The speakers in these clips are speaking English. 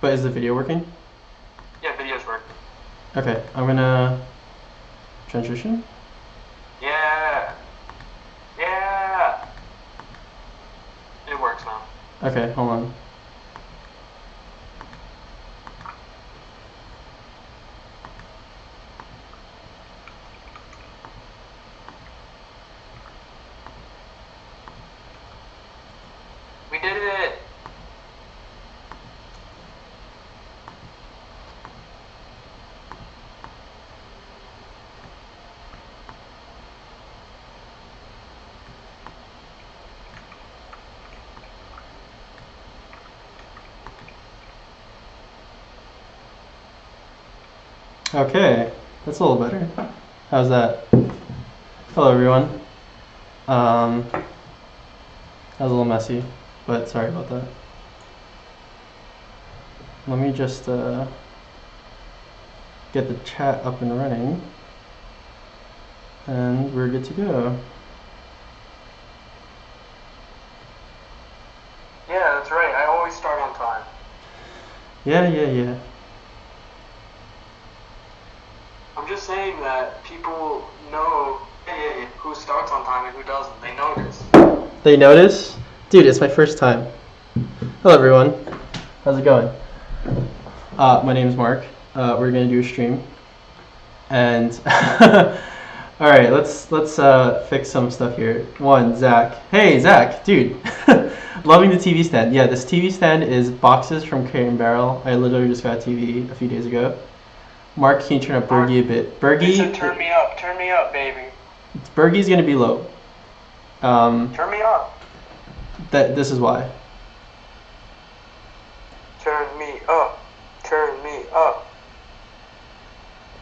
But is the video working? Yeah, video's working. Okay, I'm gonna transition. Yeah. Yeah. It works now. Okay, hold on. We did it. Okay, that's a little better. How's that? Hello, everyone. That was a little messy, but sorry about that. Let me just get the chat up and running, and we're good to go. Yeah, that's right. I always start on time. Yeah. I'm just saying that people know who starts on time and who doesn't. They notice. They notice? Dude, it's my first time. Hello, everyone. How's it going? My name's Mark. We're gonna do a stream, and all right, let's fix some stuff here. One, Zach. Hey, Zach, dude. Loving the TV stand. Yeah, this TV stand is boxes from Crate and Barrel. I literally just got a TV a few days ago. Mark, can you turn up Bergie a bit? Bergie. Turn me up, baby. Bergie's gonna be low. Turn me up. This is why. Turn me up. Turn me up.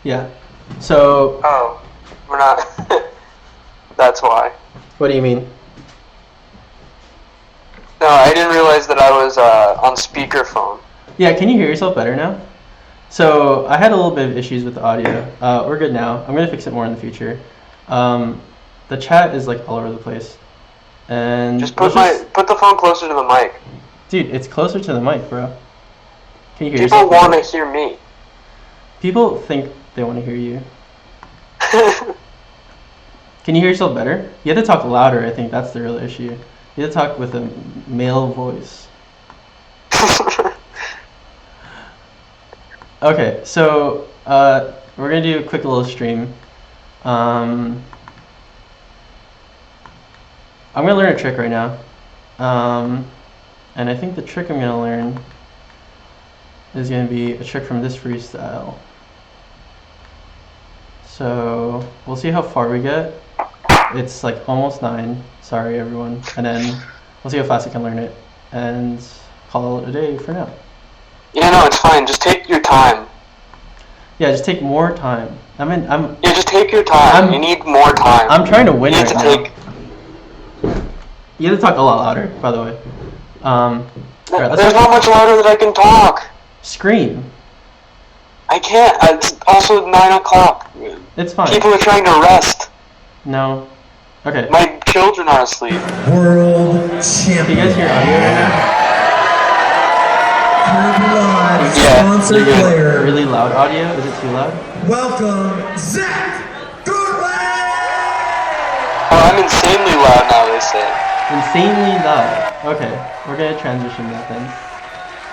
Yeah. So. Oh, we're not. That's why. What do you mean? No, I didn't realize that I was on speakerphone. Yeah, can you hear yourself better now? So I had a little bit of issues with the audio. We're good now. I'm gonna fix it more in the future. The chat is like all over the place, and just put the phone closer to the mic. Dude, it's closer to the mic, bro. Can you hear People yourself? People want to hear me. People think they want to hear you. Can you hear yourself better? You have to talk louder. I think that's the real issue. You have to talk with a male voice. Okay, so we're gonna do a quick little stream. I'm gonna learn a trick right now, and I think the trick I'm gonna learn is gonna be a trick from this freestyle. So we'll see how far we get. It's like almost 9. Sorry, everyone. And then we'll see how fast I can learn it, and call it a day for now. Yeah, no, it's fine. Just take your time. Yeah, just take more time. Yeah, just take your time. You need more time. I'm trying to win right now. You have to talk a lot louder, by the way. There's not much louder that I can talk. Scream. I can't. It's also 9 o'clock. It's fine. People are trying to rest. No. Okay. My children are asleep. World champion. Can you guys hear audio right now? Sponsored player. Really loud audio? Is it too loud? Welcome, Zach Goodwin! Oh, I'm insanely loud now, they say. Insanely loud. Okay, we're gonna transition that then.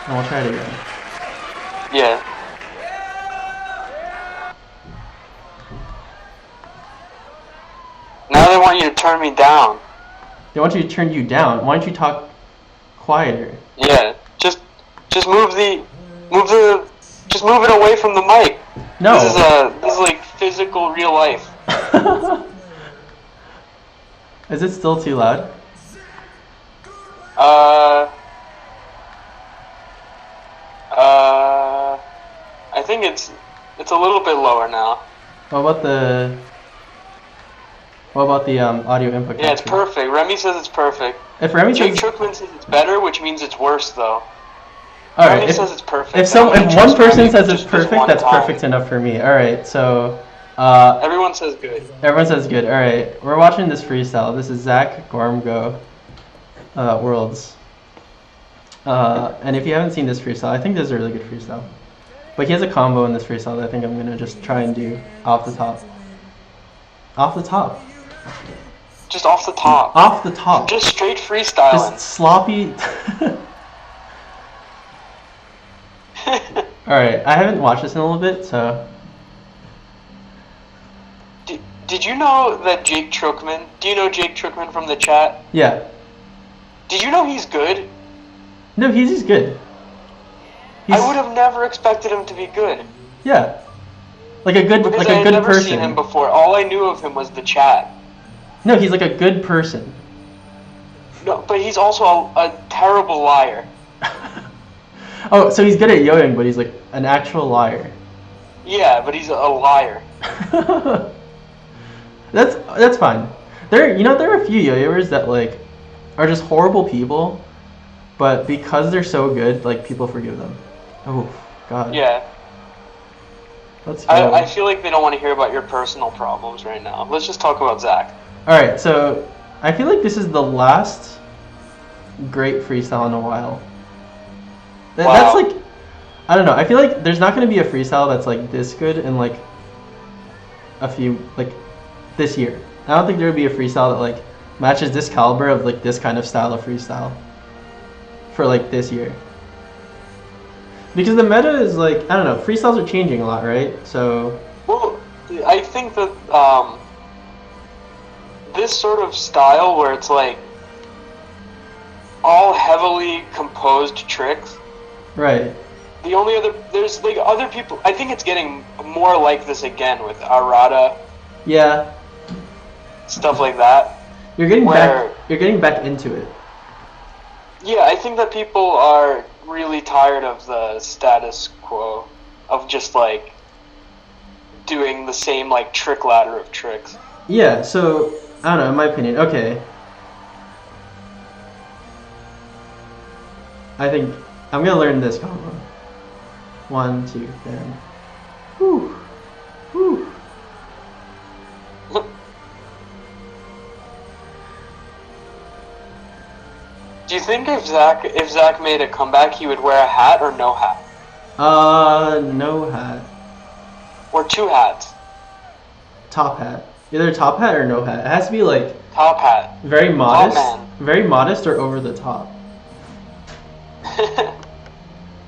And we'll try it again. Yeah. Now they want you to turn me down. They want you to turn you down. Why don't you talk quieter? Yeah. Just move it away from the mic. No. This is like physical real life. Is it still too loud? I think it's a little bit lower now. What about the audio input? Yeah, it's perfect. Remy says it's perfect. If Remy Jake Trookman says it's better, which means it's worse though. All right. Remy says it's perfect. If one person says it's perfect, that's perfect enough for me. All right, so. Everyone says good. Everyone says good. All right, we're watching this freestyle. This is Zach Gormgo, Worlds. And if you haven't seen this freestyle, I think this is a really good freestyle. But he has a combo in this freestyle that I think I'm gonna just try and do off the top. Off the top. Just off the top. Off the top. Just straight freestyling. Just sloppy. Alright, I haven't watched this in a little bit, so. Did you know that Jake Trookman? Do you know Jake Trookman from the chat? Yeah. Did you know he's good? No, he's good. I would have never expected him to be good. Yeah. Like a good, Because like I a had good never person. seen him before. All I knew of him was the chat. No, he's like a good person. No, but he's also a terrible liar. Oh, so he's good at yo-yoing, but he's like an actual liar. Yeah, but he's a liar. That's fine. There are a few yo-yoers that like are just horrible people, but because they're so good, like people forgive them. Oh God. Yeah. Let's go. I feel like they don't want to hear about your personal problems right now. Let's just talk about Zach. All right, so I feel like this is the last great freestyle in a while. Wow. That's like, I don't know. I feel like there's not going to be a freestyle that's like this good in like a few, like this year. I don't think there would be a freestyle that like matches this caliber of like this kind of style of freestyle for like this year. Because the meta is like, I don't know, freestyles are changing a lot, right? So. Well, I think that this sort of style where it's like all heavily composed tricks. Right. The only other, there's like other people, I think it's getting more like this again with Arata, Yeah. stuff like that. You're getting Where- back. You're getting back into it. Yeah, I think that people are really tired of the status quo of just like doing the same like trick ladder of tricks. Yeah. So I don't know. In my opinion, okay. I think I'm gonna learn this combo. 1, 2, then. Whew. Whew. Do you think if Zach made a comeback, he would wear a hat or no hat? No hat. Or two hats? Top hat. Either top hat or no hat. It has to be like Top hat. very modest, man. very modest or over the top.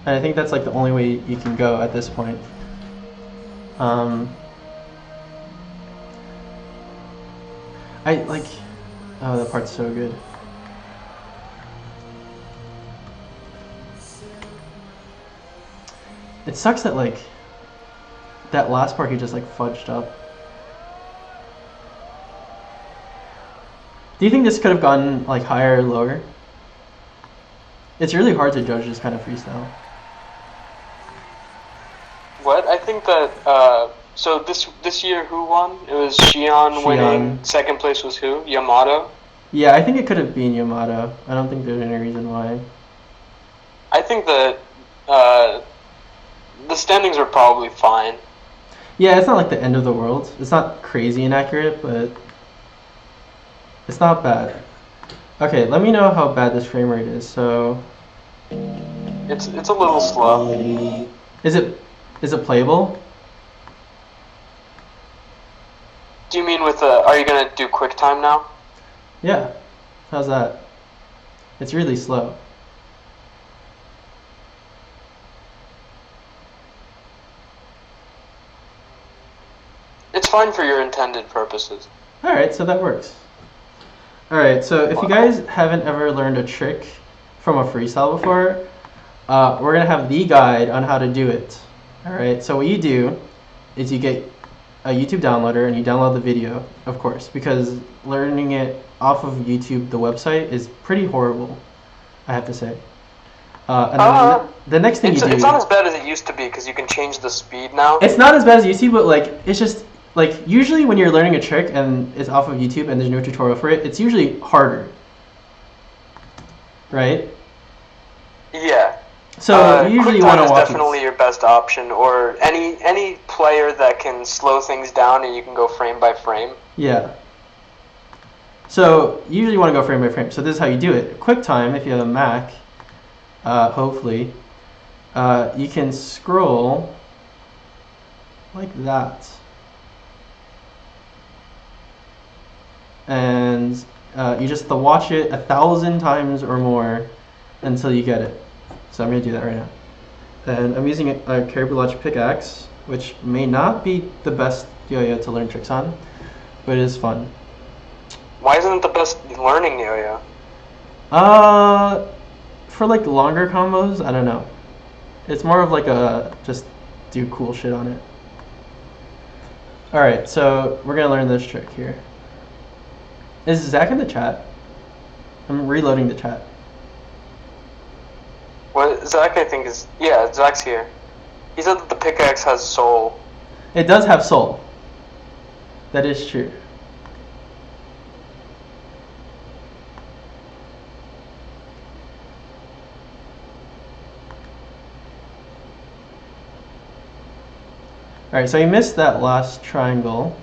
And I think that's like the only way you can go at this point. I like. Oh, that part's so good. It sucks that like that last part he just like fudged up. Do you think this could have gone like higher or lower? It's really hard to judge this kind of freestyle. What? I think that so this year who won? It was Shion winning. Second place was who? Yamato. Yeah, I think it could have been Yamato. I don't think there's any reason why. I think that the standings are probably fine. Yeah, it's not like the end of the world. It's not crazy inaccurate, but it's not bad. Okay, let me know how bad this frame rate is. So It's a little slow. is it playable? Do you mean with are you gonna do QuickTime now? Yeah. How's that? It's really slow. It's fine for your intended purposes. Alright, so that works. Alright, so if you guys haven't ever learned a trick from a freestyle before, we're going to have the guide on how to do it. Alright, so what you do is you get a YouTube downloader and you download the video, of course, because learning it off of YouTube, the website, is pretty horrible, I have to say. And then the next thing you do... It's not as bad as it used to be because you can change the speed now. It's not as bad as YouTube, but like it's just like usually when you're learning a trick and it's off of YouTube and there's no tutorial for it, it's usually harder, right? Yeah. So you usually want to QuickTime is watch definitely it. your best option, or any player that can slow things down and you can go frame by frame. Yeah. So you usually want to go frame by frame. So this is how you do it. QuickTime, if you have a Mac, hopefully, you can scroll like that. And you just have to watch it 1,000 times or more until you get it. So I'm going to do that right now. And I'm using a Caribou Lodge pickaxe, which may not be the best yo-yo to learn tricks on, but it is fun. Why isn't it the best learning yo-yo? For like longer combos, I don't know. It's more of like a just do cool shit on it. Alright, so we're gonna learn this trick here. Is Zach in the chat? I'm reloading the chat. What Zach? I think is Zach's here. He said that the pickaxe has soul. It does have soul. That is true. Alright, so he missed that last triangle.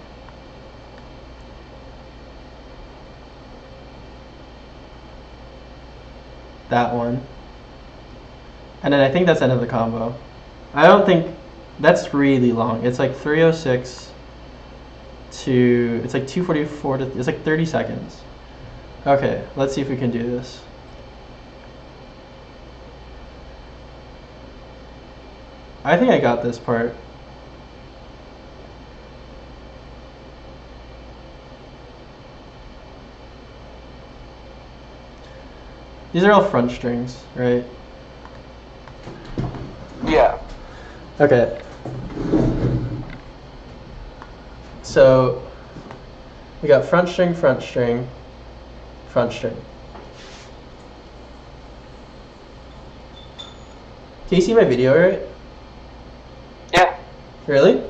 That one. And then I think that's the end of the combo. I don't think that's really long. It's like 306 to it's like 244 to it's like 30 seconds. Okay, let's see if we can do this. I think I got this part. These are all front strings, right? Yeah. Okay. So we got front string, front string, front string. Can you see my video right? Yeah. Really?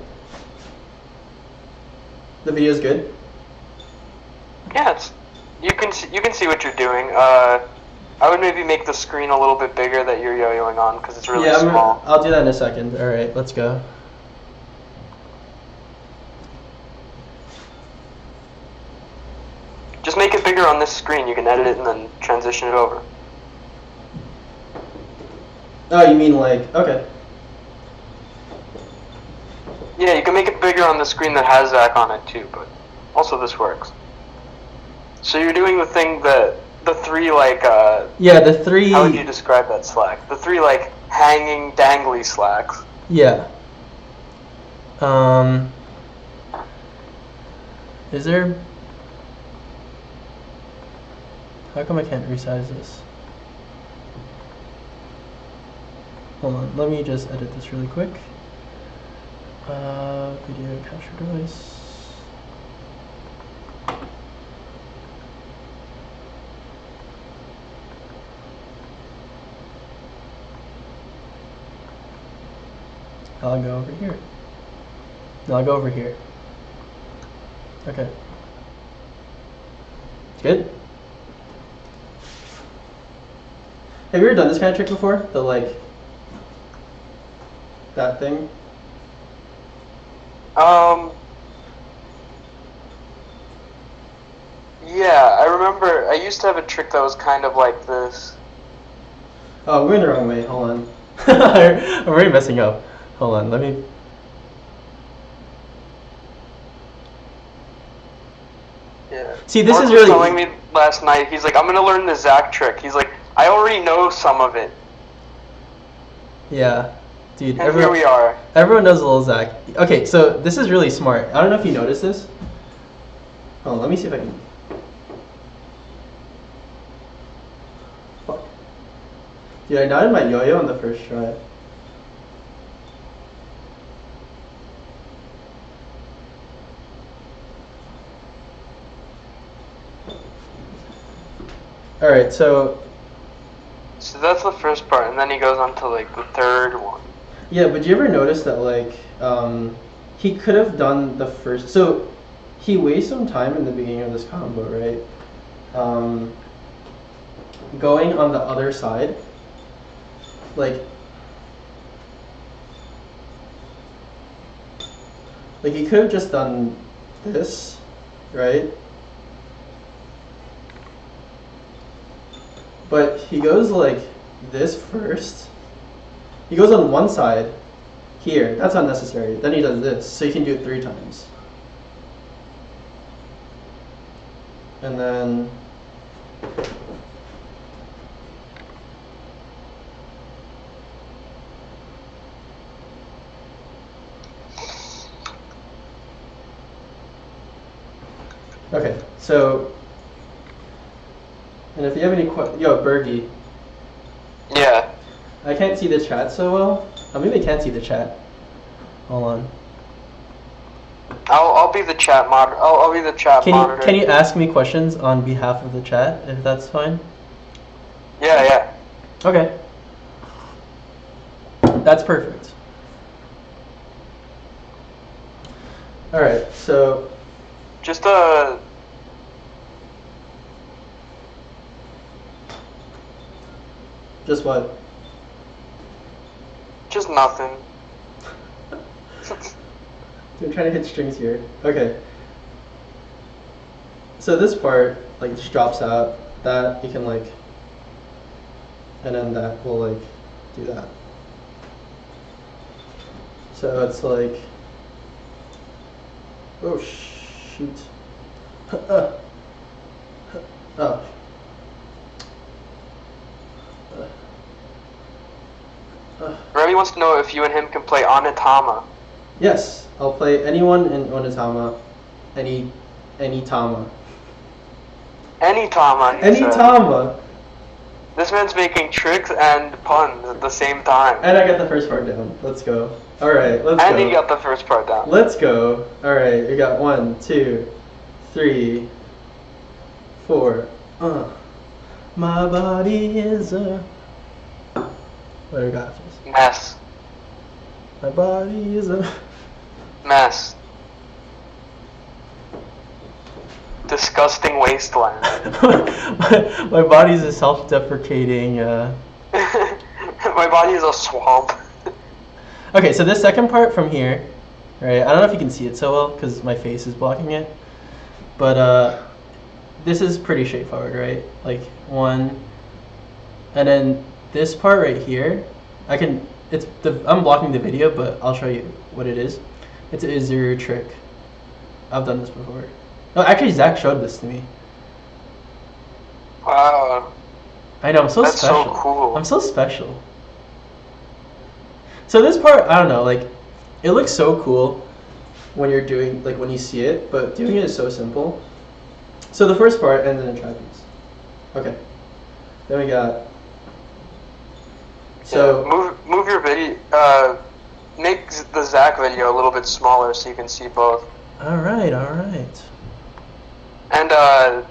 The video's good? Yeah, you can see what you're doing. I would maybe make the screen a little bit bigger that you're yo-yoing on because it's really small. I'll do that in a second. All right, let's go. Just make it bigger on this screen. You can edit it and then transition it over. Oh, you mean like, okay. Yeah, you can make it bigger on the screen that has Zach on it too, but also this works. So you're doing the thing that the three like yeah, the three. How would you describe that slack? The three like hanging dangly slacks. Yeah. Is there? How come I can't resize this? Hold on, let me just edit this really quick. Video capture device. I'll go over here. No, I'll go over here. Okay. Good? Have you ever done this kind of trick before? The like, that thing? Yeah, I remember I used to have a trick that was kind of like this. Oh, we're in the wrong way. Hold on. I'm already messing up. Hold on, let me. Yeah. See, this Mark is was really. telling me last night. He's like, I'm gonna learn the Zach trick. He's like, I already know some of it. Yeah, dude. And here we are. Everyone knows Lil Zach. Okay, so this is really smart. I don't know if you noticed this. Hold on, let me see if I can. Fuck. Dude, I died in my yo-yo on the first try. Alright, so that's the first part, and then he goes on to like the third one. yeah, but you ever notice that like he could have done the first, so he wastes some time in the beginning of this combo, right? Going on the other side, like he could have just done this, right? But he goes like this first. He goes on one side here. That's unnecessary. Then he does this. So you can do it 3 times. And then okay, so and if you have any yo, Bergie. Yeah. I can't see the chat so well. I maybe I can't see the chat. Hold on. I'll be the chat I'll be the chat monitor. Can you ask me questions on behalf of the chat if that's fine? Yeah. Okay. That's perfect. All right, so Just just what? Just nothing. I'm trying to hit strings here. Okay. So this part like just drops out. That you can like, and then that will like do that. So it's like, oh shoot. Oh. Remy wants to know if you and him can play Onitama. Yes, I'll play anyone in Onitama, any Tama. Any Tama. Any Tama. This man's making tricks and puns at the same time. And I got the first part down. Let's go. All right, let's go. And he got the first part down. Let's go. All right, we got 1, 2, 3, 4. My body is a. What do we got? Mess. My body is a. Mess. Disgusting wasteland. my body's a self-deprecating. My body is a swamp. Okay, so this second part from here, right? I don't know if you can see it so well because my face is blocking it, but this is pretty straightforward, right? Like 1, and then this part right here, I'm blocking the video, but I'll show you what it is. It's a Izuru trick. I've done this before. No, actually Zach showed this to me. Wow. I know, I'm so That's special. so cool. I'm so special. So this part, I don't know, like, it looks so cool when you're doing, like, when you see it, but doing it is so simple. So the first part ends in a trapeze. Okay. Then we got. So yeah, move your video. Make the Zach video a little bit smaller so you can see both. All right, all right. And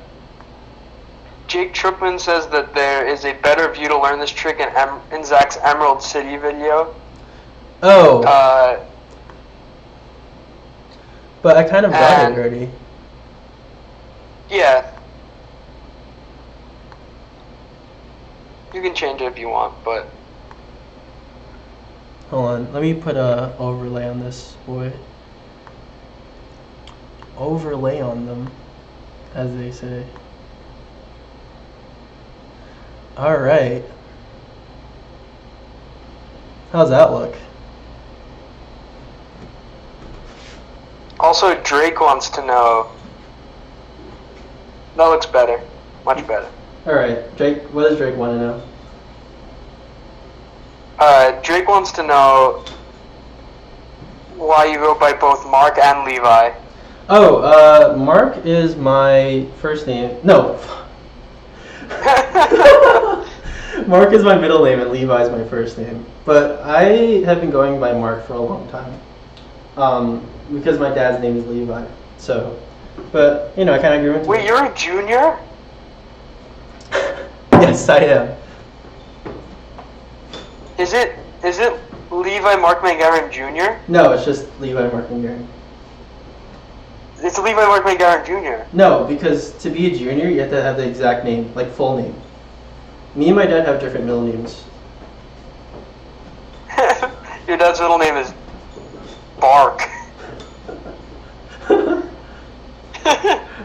Jake Tripman says that there is a better view to learn this trick in Zach's Emerald City video. Oh. But I kind of got it already. Yeah. You can change it if you want, but. Hold on, let me put a overlay on this boy. Overlay on them, as they say. Alright. How's that look? Also, Drake wants to know. That looks better. Much better. Alright, Drake, what does Drake want to know? Drake wants to know why you go by both Mark and Levi. Oh, Mark is my first name. No. Mark is my middle name and Levi is my first name. But I have been going by Mark for a long time. Because my dad's name is Levi. So, but, you know, I kind of grew into it. Wait, you're a junior? Yes, I am. Is it Levi Mark McGarren Jr.? No, it's just Levi Mark McGarren. It's Levi Mark McGarren Jr. No, because to be a junior, you have to have the exact name, like full name. Me and my dad have different middle names. Your dad's middle name is Bark.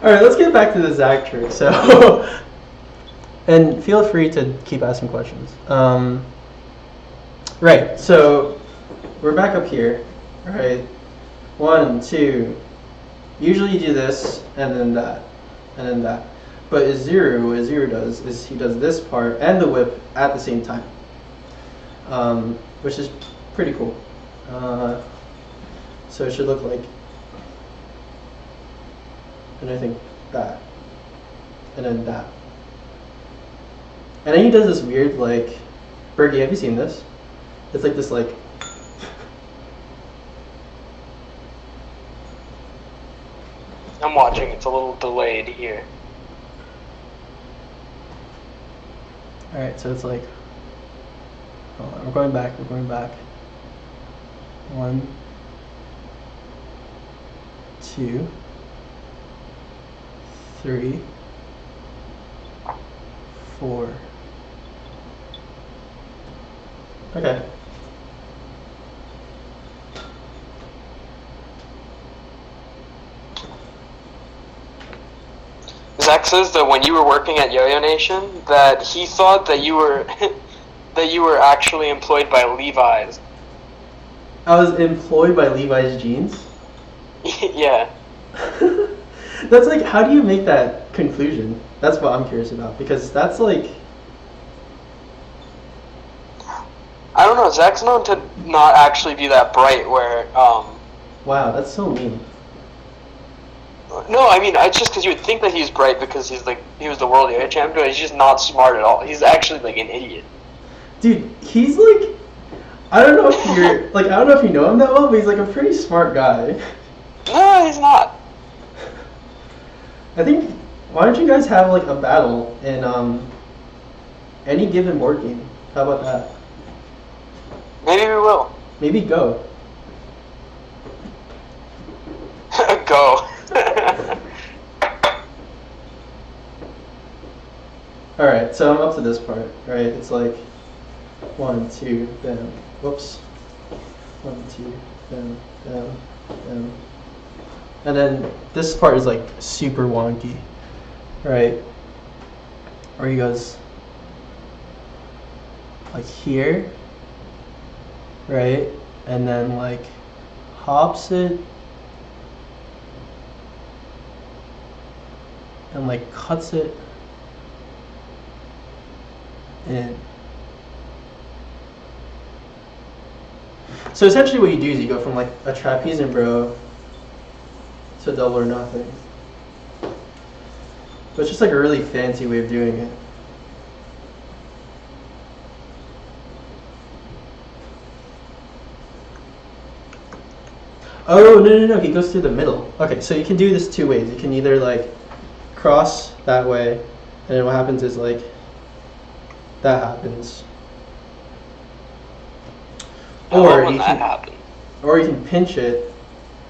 Alright, let's get back to the Zach trick. So, And feel free to keep asking questions. Right, so we're back up here, right? 1, 2. Usually you do this, and then that, and then that. But Izuru, what Izuru does is he does this part and the whip at the same time, which is pretty cool. So it should look like, and I think that, and then that. And then he does this weird, like, Bergie, have you seen this? It's like this, like, I'm watching. It's a little delayed here. alright, so it's like, hold on, we're going back. 1, 2, 3, 4. Okay. Zach says that when you were working at Yo-Yo Nation, that he thought that you were that you were actually employed by Levi's. I was employed by Levi's Jeans? Yeah. That's like, how do you make that conclusion? That's what I'm curious about, because that's like, I don't know. Zach's known to not actually be that bright. Where, wow, that's so mean. no, I mean, it's just because you would think that he's bright because he was the world yo-yo champion, but he's just not smart at all. He's actually like an idiot. Dude, he's like, I don't know if you're, like, I don't know if you know him that well, but he's like a pretty smart guy. No, he's not. I think, why don't you guys have like a battle in any given board game? How about that? Maybe we will. Maybe Go. Go. Alright, so I'm up to this part, right? It's like 1, 2, bam. Whoops. 1, 2, bam, bam, bam. And then this part is like super wonky, right? Where he goes like here, right? And then like hops it and like cuts it in. So essentially what you do is you go from like a trapeze and bro to double or nothing. But it's just like a really fancy way of doing it. Oh, no, he goes through the middle. Okay, so you can do this two ways. You can either like cross that way, and then what happens is like that happens. Or when you that can, happens. or you can pinch it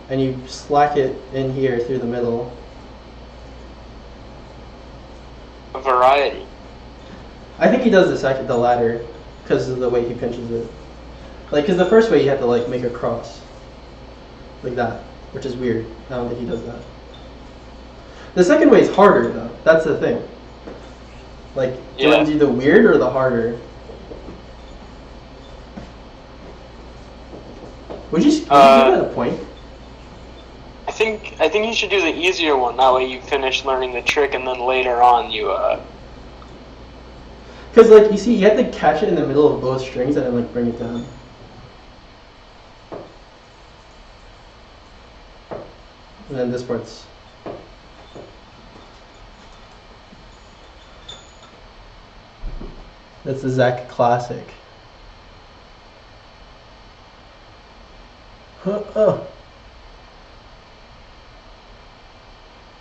and you slack it in here through the middle. A variety. I think he does the latter because of the way he pinches it. Like, because the first way you have to like make a cross like that, which is weird. I don't think he does that. The second way is harder though. That's the thing. Like, do you want to do the weird or the harder? Would you give that a point? I think you should do the easier one. That way you finish learning the trick, and then later on you. Because like you see, you have to catch it in the middle of both strings and then like bring it down. And then this part's. That's the Zach classic. Oh.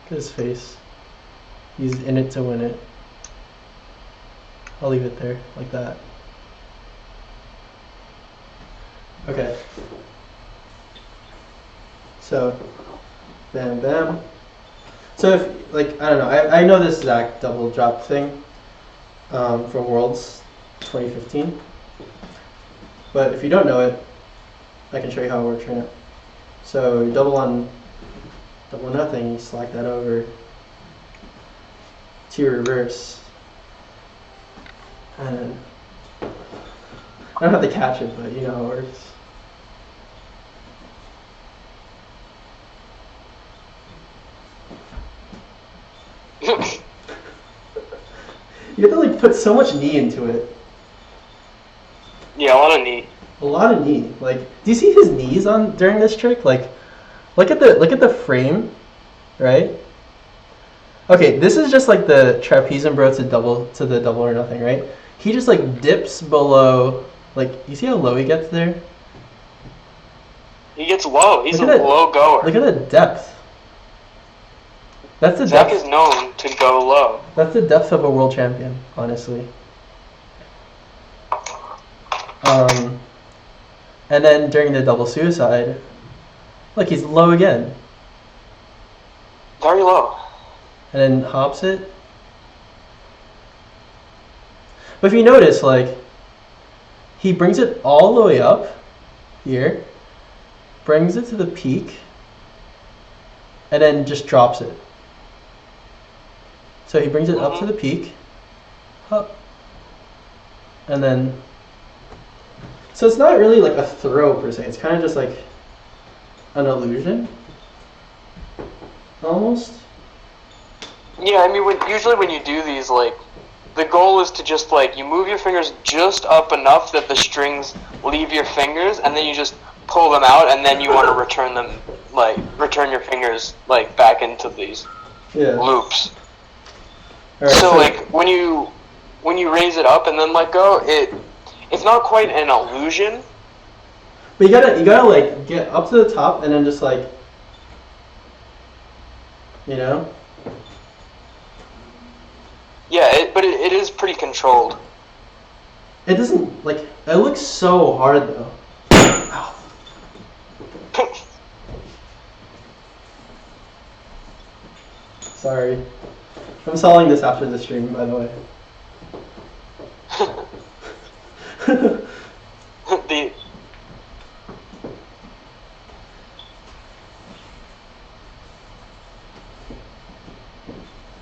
Look at his face. He's in it to win it. I'll leave it there, like that. Okay. So, bam, bam. So if, like, I don't know, I know this Zach double drop thing from Worlds 2015. But if you don't know it, I can show you how it works right now. So you double nothing, you slack that over to reverse. And I don't have to catch it, but you know how it works. You have to like put so much knee into it. Yeah, a lot of knee. A lot of knee. Like, do you see his knees on during this trick? Like, look at the frame, right? Okay, this is just like the trapezium bro to the double or nothing, right? He just like dips below. Like, you see how low he gets there? He gets low. He's Look a at that- low goer. Look at the depth. That's the Zach depth. is known to go low. That's the depth of a world champion, honestly. And then during the double suicide, look, he's low again. Very low. And then hops it. But if you notice, like, he brings it all the way up here, brings it to the peak, and then just drops it. So he brings it up to the peak, up, and then. So it's not really like a throw per se. It's kind of just like an illusion, almost. Yeah, I mean, usually when you do these, like, the goal is to just, like, you move your fingers just up enough that the strings leave your fingers, and then you just pull them out, and then you want to return them, like, return your fingers, like, back into these loops. All right, So, like, when you raise it up and then let go, it's not quite an illusion. But you gotta like get up to the top and then just like, you know. Yeah, but it is pretty controlled. It doesn't like it looks so hard though. Ow. Sorry, I'm selling this after the stream, by the way. the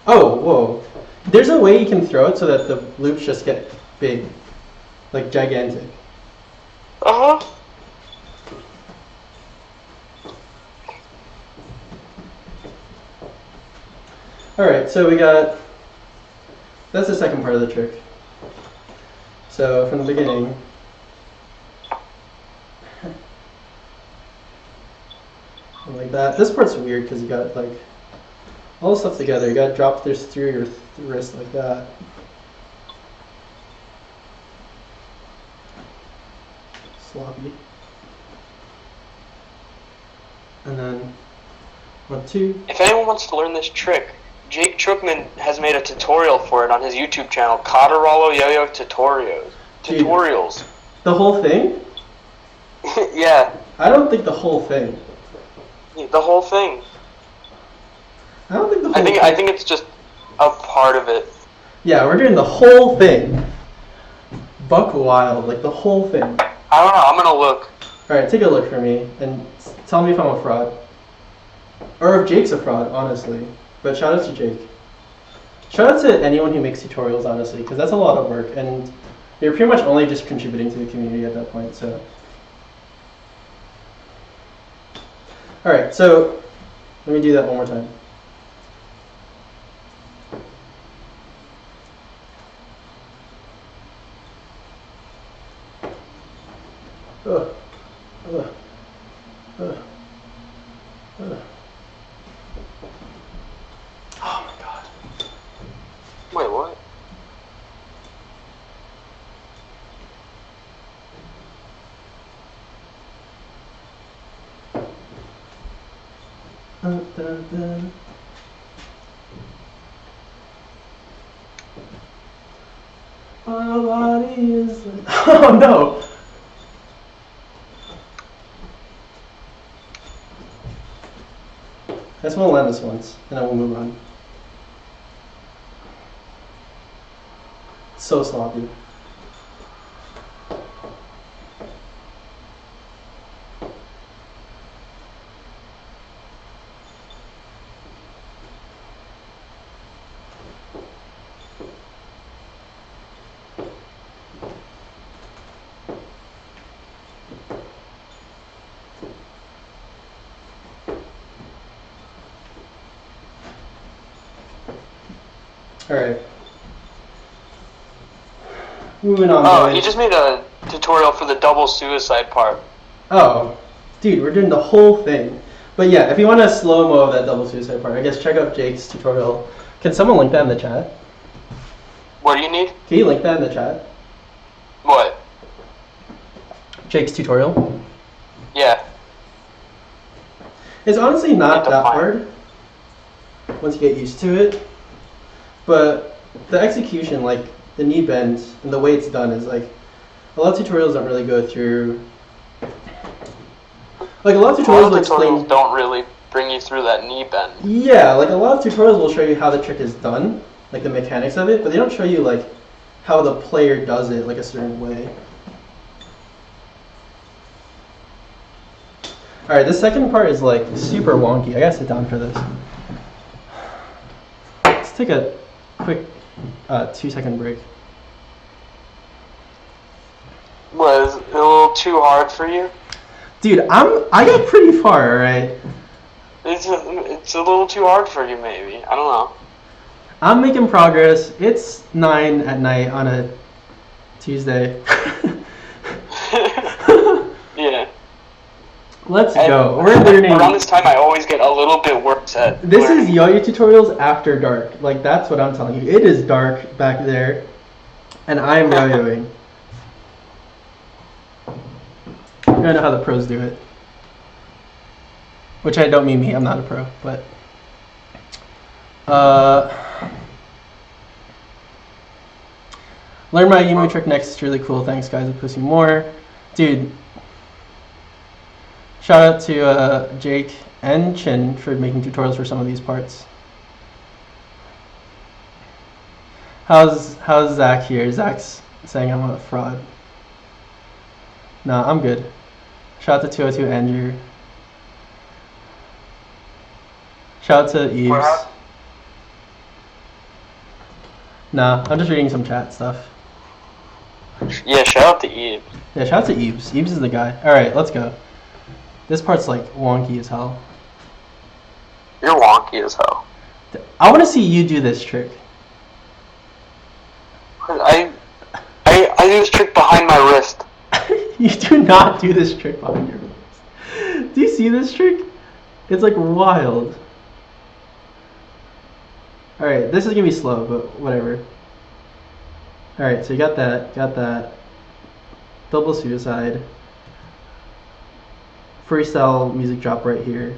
Oh, whoa. There's a way you can throw it so that the loops just get big, like gigantic. uh-huh. Alright, so we got, that's the second part of the trick. So from the beginning, like that. This part's weird because you got like all the stuff together. You got to drop this through your wrist like that. Sloppy. And then 1, 2. If anyone wants to learn this trick, Jake Trookman has made a tutorial for it on his YouTube channel, Kataralo Yo-Yo Tutorials. The whole thing? Yeah, I don't think the whole thing. the whole thing. I don't think the whole thing. I think it's just a part of it. Yeah, we're doing the whole thing. Buck wild, like the whole thing. I don't know, I'm gonna look. Alright, take a look for me and tell me if I'm a fraud. Or if Jake's a fraud, honestly. But shout out to Jake. Shout out to anyone who makes tutorials, honestly, because that's a lot of work, and you're pretty much only just contributing to the community at that point, so. Alright, so let me do that one more time. Ugh. Ugh. Ugh. Ugh. Oh my god. Wait, what? Dun, dun, dun. My body is. Oh no! I just want to land this once, and then we'll move on. So sloppy. Alright. Moving on. Oh, boys. you just made a tutorial for the double suicide part. Oh, dude, we're doing the whole thing. But yeah, if you want a slow-mo of that double suicide part, I guess check out Jake's tutorial. Can someone link that in the chat? What do you need? Can you link that in the chat? What? Jake's tutorial? Yeah. It's honestly not It's that fine. hard once you get used to it. But the execution, like the knee bends and the way it's done is like, a lot of tutorials don't really go through. Like a lot of tutorials will explain. Don't really bring you through that knee bend. Yeah, like a lot of tutorials will show you how the trick is done, like the mechanics of it, but they don't show you like how the player does it like a certain way. Alright, this second part is like super wonky. I gotta sit down for this. Let's take a quick 2-second break. Was it a little too hard for you? Dude, I got pretty far, alright? It's a little too hard for you, maybe. I don't know. I'm making progress. It's 9 at night on a Tuesday. Yeah. Let's And go. We're learning. Around this time, I always get a little bit worse at This learning. is Yo-Yo tutorials after dark. Like, that's what I'm telling you. It is dark back there, and I'm yo-yoing. I don't know how the pros do it. Which I don't mean me, I'm not a pro, but... Learn my emu trick next, it's really cool. Thanks guys, I'll post you more. Dude, shout out to Jake and Chin for making tutorials for some of these parts. How's Zach here? Zach's saying I'm a fraud. Nah, I'm good. Shout out to 202 Andrew. Shout out to Eves. What? Nah, I'm just reading some chat stuff. Yeah, shout out to Eve. Yeah, shout out to Eves. Eves is the guy. Alright, let's go. This part's like wonky as hell. You're wonky as hell. I want to see you do this trick. I do this trick behind my wrist. You do not do this trick behind your wrist. Do you see this trick? It's like wild. Alright, this is gonna be slow, but whatever. Alright, so you got that. Double suicide. Freestyle music drop right here.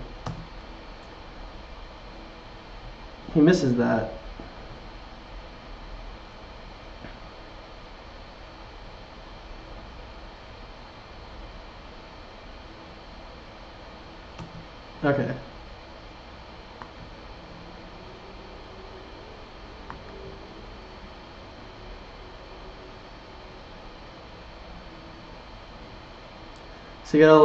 He misses that. Okay. So you gotta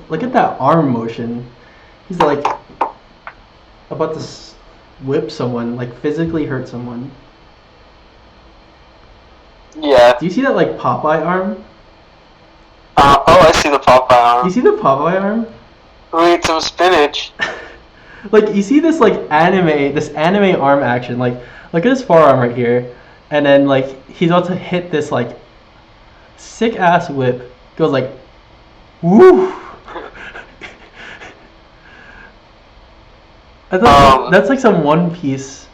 look at that arm motion. He's like about to whip someone, like physically hurt someone. Yeah. Do you see that like Popeye arm? Oh, I see the Popeye Do arm. you see the Popeye arm? Who ate some spinach? Like you see this like anime arm action. Like look at his forearm right here, and then like he's about to hit this like sick ass whip. Goes like, woo. That's like some One Piece.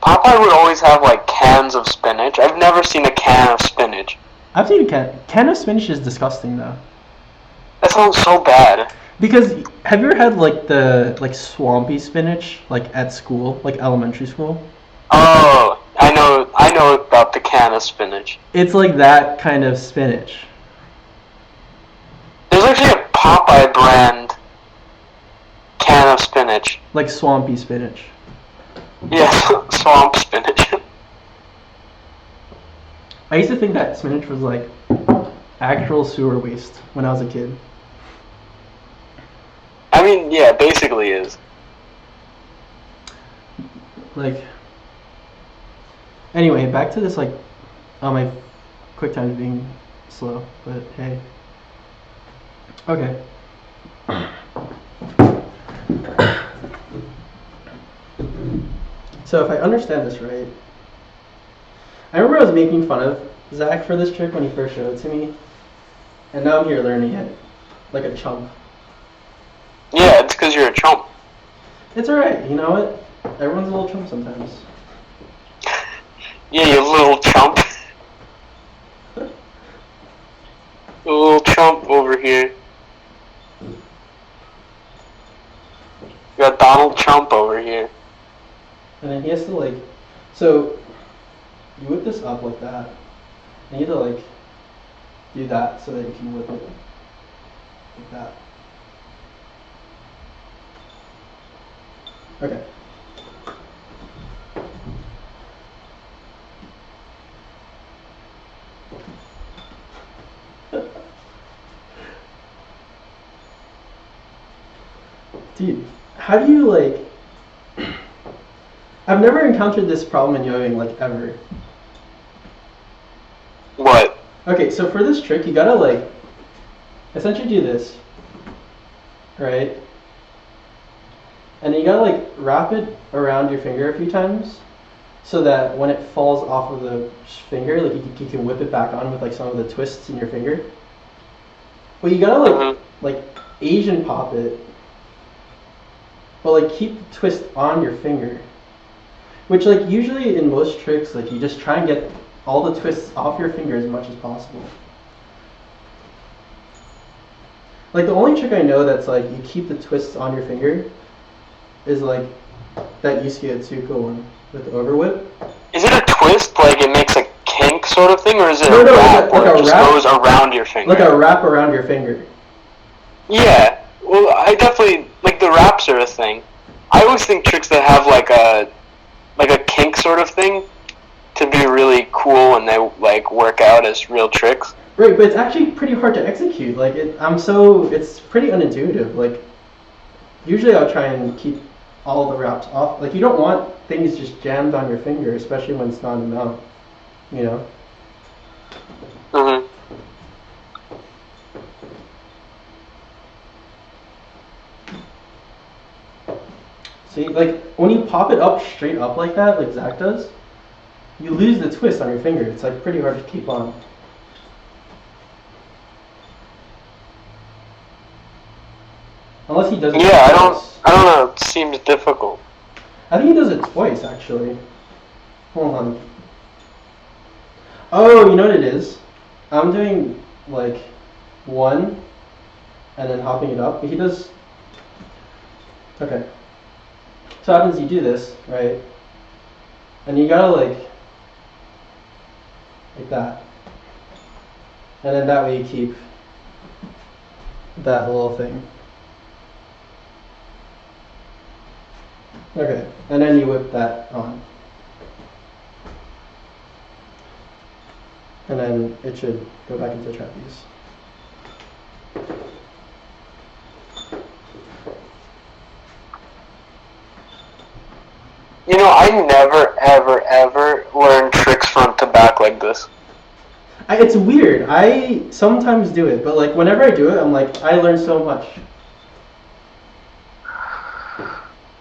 Popeye would always have like cans of spinach. I've never seen a can of spinach. I've seen a can of spinach is disgusting though. That sounds so bad. Because have you ever had like the swampy spinach like at school, like elementary school? Oh, I know about the can of spinach. It's like that kind of spinach. There's actually a Popeye brand can of spinach. Like swampy spinach. Yeah, swamp spinach. I used to think that spinach was like actual sewer waste when I was a kid. I mean, yeah, basically is. Like, anyway, back to this like, oh my quick time's being slow, but hey. Okay. So if I understand this right, I remember I was making fun of Zach for this trick when he first showed it to me, and now I'm here learning it like a chump. Yeah, it's because you're a chump. It's alright, you know what? Everyone's a little chump sometimes. Yeah, you little chump. A little chump over here. You got Donald Trump over here. And then he has to like, so you whip this up like that, and you have to like do that so that you can whip it like that. Okay. Dude, how do you like... I've never encountered this problem in yo-yoing like ever. What? Okay, so for this trick, you gotta like, essentially do this, right? And then you gotta like wrap it around your finger a few times, so that when it falls off of the finger, like you can whip it back on with like some of the twists in your finger. But you gotta like like Asian pop it, but like keep the twist on your finger. Which like usually in most tricks, like you just try and get all the twists off your finger as much as possible. Like the only trick I know that's like you keep the twists on your finger is like that Yusuke Atsuko one with the overwhip. Is it a twist, like it makes a kink sort of thing, or is it No, a no, wrap like where a it just wrap- goes around your finger? Like a wrap around your finger. Yeah, well, I definitely, like, the wraps are a thing. I always think tricks that have like a kink sort of thing to be really cool and they like work out as real tricks. Right, but it's actually pretty hard to execute. Like it's pretty unintuitive. Like usually I'll try and keep all the wraps off. Like you don't want things just jammed on your finger, especially when it's not in the mouth. You know? Mhm. See, like when you pop it up straight up like that, like Zach does, you lose the twist on your finger. It's like pretty hard to keep on. Unless he does it Yeah, twice. I don't know. It seems difficult. I think he does it twice actually. Hold on. Oh, you know what it is? I'm doing like one and then hopping it up. But he does. Okay. So what happens? You do this, right? And you gotta like that. And then that way you keep that little thing. Okay, and then you whip that on. And then it should go back into trapeze. You know, I never, ever, ever learned tricks front to back like this. It's weird. I sometimes do it, but like whenever I do it, I'm like, I learn so much.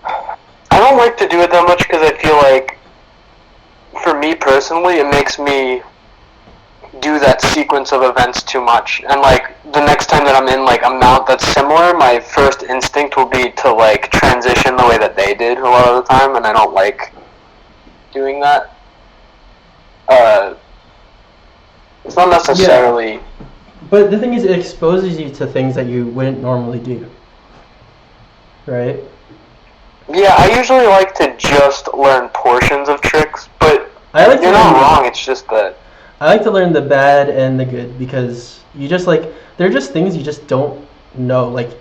I don't like to do it that much because I feel like, for me personally, it makes me do that sequence of events too much. And like the next time that I'm in like a mount that's similar, my first instinct will be to like transition the way that they did a lot of the time, and I don't like doing that. It's not necessarily. Yeah. But the thing is, it exposes you to things that you wouldn't normally do. Right? Yeah, I usually like to just learn portions of tricks, but I like to you're not learn- wrong, it's just that. I like to learn the bad and the good because you just like, they're just things you just don't know. Like,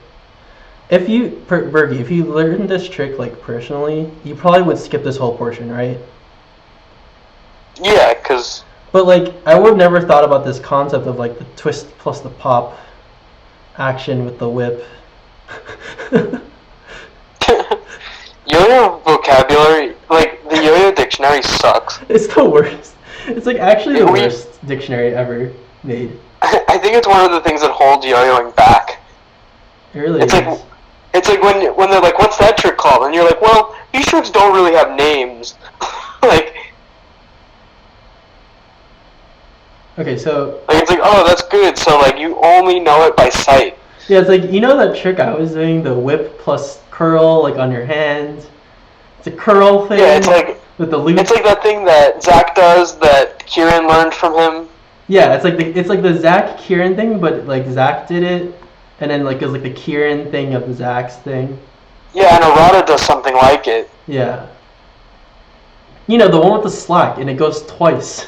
if you, Bergie, if you learned this trick like personally, you probably would skip this whole portion, right? Yeah, because But like, I would have never thought about this concept of like the twist plus the pop action with the whip. yo-yo vocabulary, like, the yo-yo dictionary sucks. It's the worst. It's like actually the We- worst dictionary ever made. I think it's one of the things that holds yo-yoing back. It really It's is. like, It's like when they're like, "What's that trick called?" And you're like, "Well, these tricks don't really have names." like Okay, so it's like, "Oh, that's good." So like you only know it by sight. yeah, it's like, you know that trick I was doing, the whip plus curl, like on your hand. It's a curl thing. Yeah, it's like with the loop. it's like that thing that Zach does that Kieran learned from him. Yeah, it's like the Zach Kieran thing, but like Zach did it, and then like it was like the Kieran thing of the Zach's thing. Yeah, and Arata does something like it. Yeah. You know, the one with the slack, and it goes twice.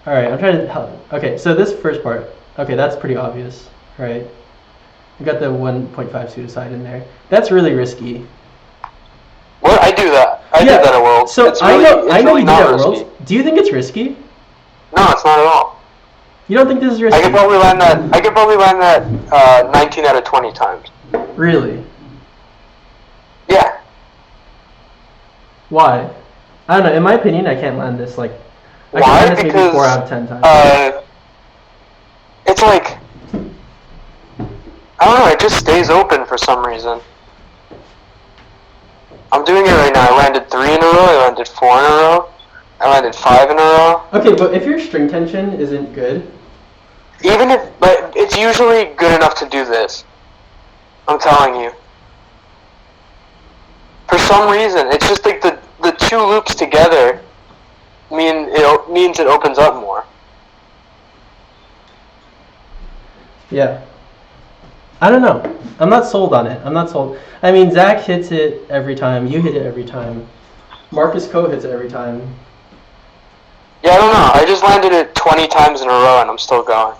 Alright, I'm trying to help. Okay, so this first part, okay, that's pretty obvious, right? You got the 1.5 suicide in there. That's really risky. What? I do that. I did that at Worlds. So it's really, I know really you did not at risky. Worlds. Do you think it's risky? No, it's not at all. You don't think this is risky? I could probably land that 19 out of 20 times. Really? Yeah. Why? I don't know. In my opinion, I can't land this. Like, I Why? can land this maybe Because 4 out of 10 times. it's like, I don't know, it just stays open for some reason. I'm doing it right now. I landed 3 in a row, I landed 4 in a row, I landed 5 in a row. Okay, but if your string tension isn't good, But it's usually good enough to do this. I'm telling you. For some reason, it's just like the 2 loops together means it opens up more. yeah. I don't know. I'm not sold on it. I'm not sold. I mean, Zach hits it every time. You hit it every time. Marcus Coe hits it every time. Yeah, I don't know. I just landed it 20 times in a row and I'm still going.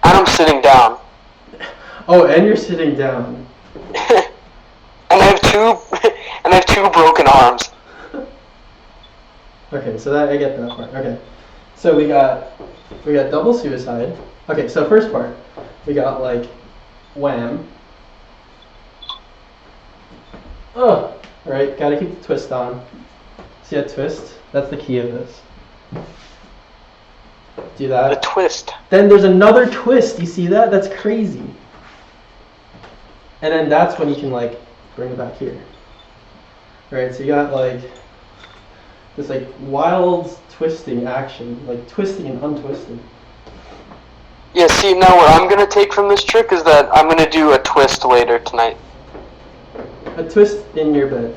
And I'm sitting down. Oh, and you're sitting down. and I have two broken arms. Okay, so that I get that part. Okay, so we got double suicide. Okay, so first part, we got like wham. Oh, all right. Gotta keep the twist on. See that twist? That's the key of this. Do that. The twist. Then there's another twist. You see that? That's crazy. And then that's when you can like bring it back here. All right. So you got like this like wild twisting action, like twisting and untwisting. Yeah, see, now what I'm going to take from this trick is that I'm going to do a twist later tonight. A twist in your bed.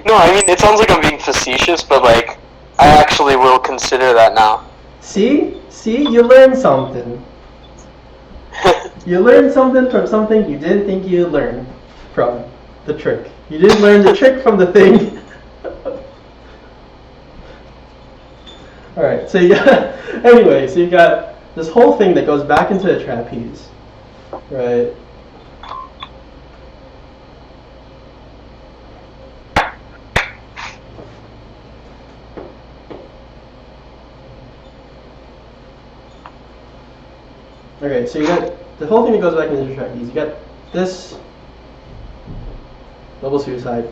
No, I mean, it sounds like I'm being facetious, but, like, I actually will consider that now. See? See? You learned something. You learned something from something you didn't think you'd learn from. The trick. You didn't learn the trick from the thing. Alright, so you got, anyway, so you got this whole thing that goes back into the trapeze, right? Okay, so you got the whole thing that goes back into the trapeze. You got this double suicide,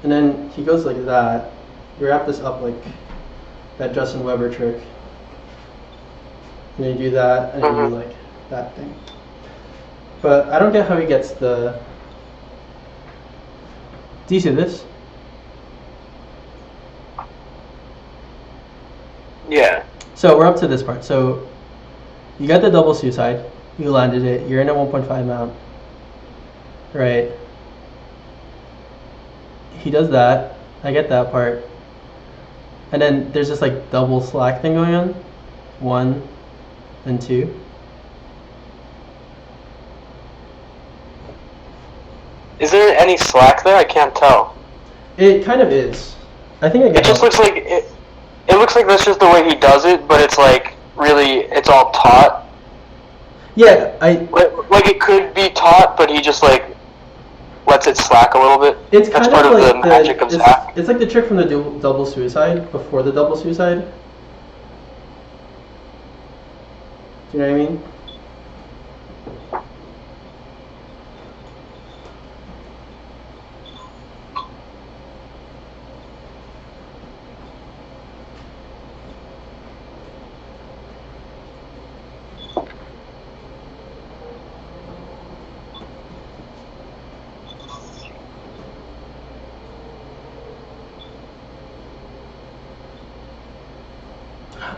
and then he goes like that. You wrap this up like that Justin Weber trick. And you do that, and you do like that thing. But I don't get how he gets the... Do you see this? Yeah. So we're up to this part. So you got the double suicide. You landed it. You're in a 1.5 mount. Right. He does that. I get that part. And then there's this like double slack thing going on. 1 and 2. Is there any slack there? I can't tell. It kind of is. I think I get It just looks like it looks like that's just the way he does it, but it's like really it's all taught. Yeah, like it could be taught, but he just like lets it slack a little bit. it's That's kind part of of like the magic of Zach. it's like the trick from the double suicide before the double suicide. Do you know what I mean?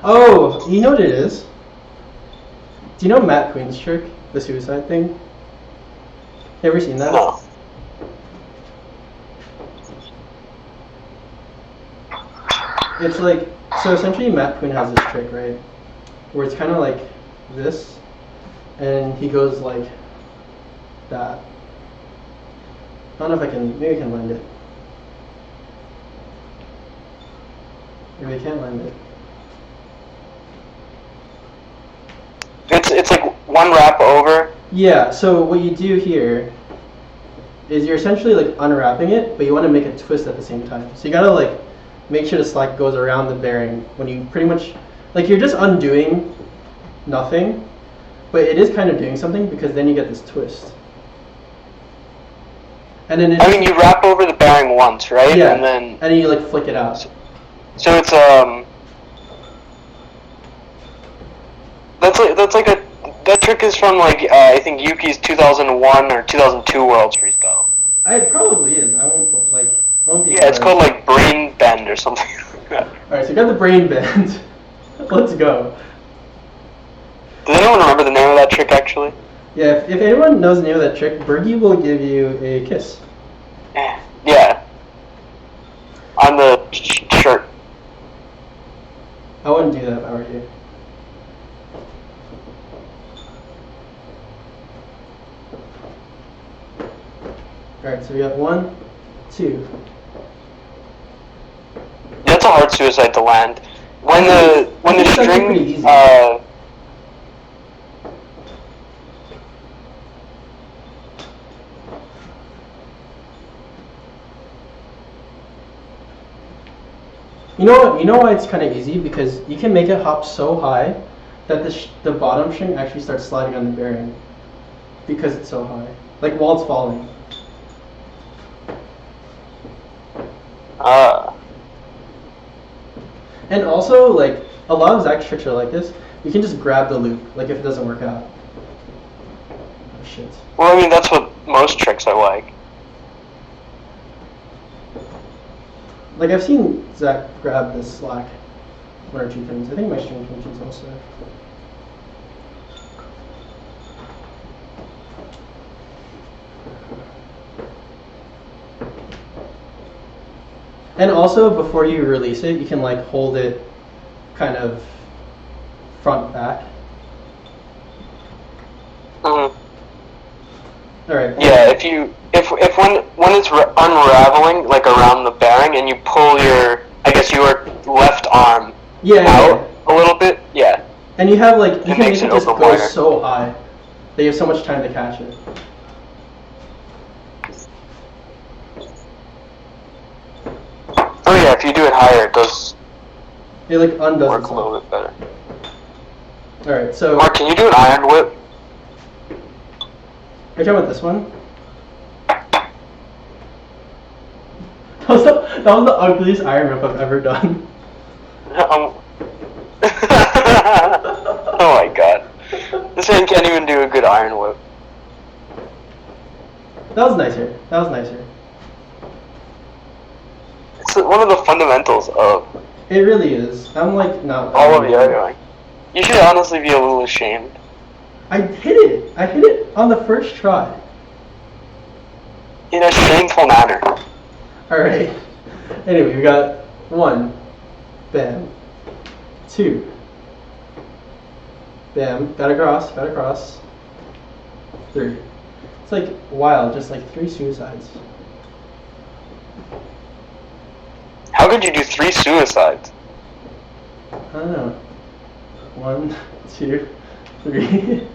Oh, you know what it is? Do you know Matt Quinn's trick? The suicide thing? You ever seen that? No. It's like, so essentially Matt Quinn has this trick, right? Where it's kind of like this, and he goes like that. I don't know if I can, maybe I can land it. Maybe I can't land it. It's like one wrap over. Yeah, so what you do here is you're essentially like unwrapping it, but you want to make a twist at the same time. So you gotta like make sure the slack goes around the bearing when you pretty much, like you're just undoing nothing, but it is kind of doing something because then you get this twist. And then I mean, you wrap over the bearing once, right? yeah, And then you like flick it out. so it's that's like a that trick is from like I think Yuki's 2001 or 2002 Worlds Freestyle. It probably is. I won't like. Won't be. Yeah, it's called like Brain Bend or something like that. All right, so you got the brain bend. Let's go. Does anyone remember the name of that trick actually? Yeah, if anyone knows the name of that trick, Bergie will give you a kiss. Yeah. On the shirt. I wouldn't do that if I were you. Alright, so we got 1, 2. That's a hard suicide to land. When the That's actually pretty string easy. You know what? You know why it's kind of easy? Because you can make it hop so high that the bottom string actually starts sliding on the bearing because it's so high, like while it's falling. And also, like a lot of Zach's tricks are like this. You can just grab the loop, like if it doesn't work out. Oh shit. Well, I mean that's what most tricks are like. Like I've seen Zach grab this slack 1 or 2 times. I think my string tension's also. And also, before you release it, you can like hold it kind of front back. Mhm. All right. Yeah, if when it's unraveling like around the bearing and you pull your your left arm out a little bit, yeah. And you have like you It can makes make it it just open go wider. so high that you have so much time to catch it. Oh yeah, if you do it higher, it does It like undoes work a itself. little bit better. All right, so Mark, can you do an iron whip? are you talking about this one? That was the ugliest iron whip I've ever done. Oh my god. This man can't even do a good iron whip. That was nicer. That was nicer. It's one of the fundamentals of It really is. I'm like not. all of yodeling. You should honestly be a little ashamed. I hit it. I hit it on the first try. In a shameful manner. All right. Anyway, we got 1, bam, 2, bam, got across, 3. It's like wild, just like 3 suicides. How could you do 3 suicides? I don't know. 1, 2, 3.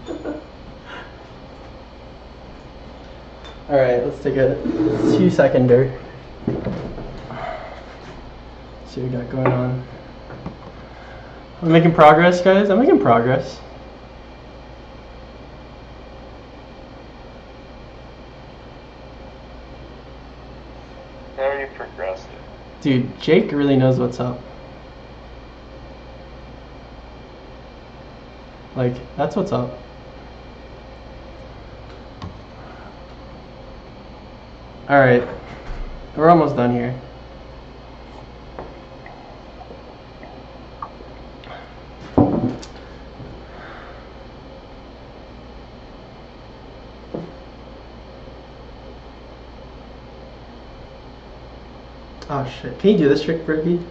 All right, let's take a 2-seconder. See what we got going on. I'm making progress, guys. I'm making progress. Very progressive. Dude, Jake really knows what's up. Like, that's what's up. Alright. We're almost done here. Oh shit. Can you do this trick, Berkey?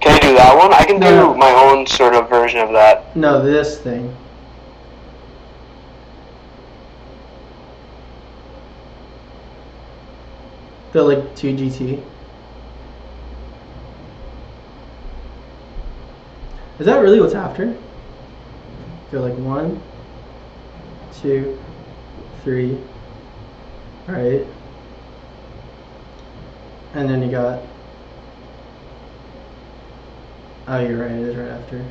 Can I do that one? I can No, do no. my own sort of version of that. No, this thing. The like 2GT. Is that really what's after? Go like 1, 2, 3. Alright. And then you got. Oh, you're right, it is right after.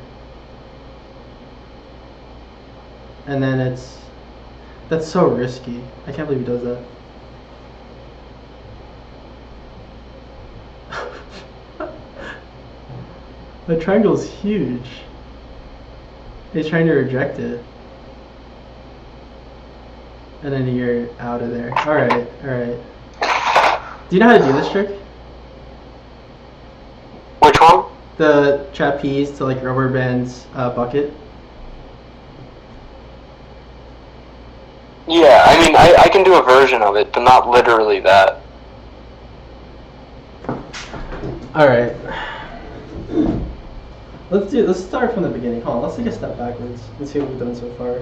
And then it's. That's so risky. I can't believe he does that. The triangle is huge. He's trying to reject it. And then you're out of there. Alright, alright. Do you know how to do this trick? Which one? The trapeze to like rubber bands bucket? Yeah, I mean, I can do a version of it, but not literally that. Alright. Let's start from the beginning. Hold on, let's take a step backwards and see what we've done so far.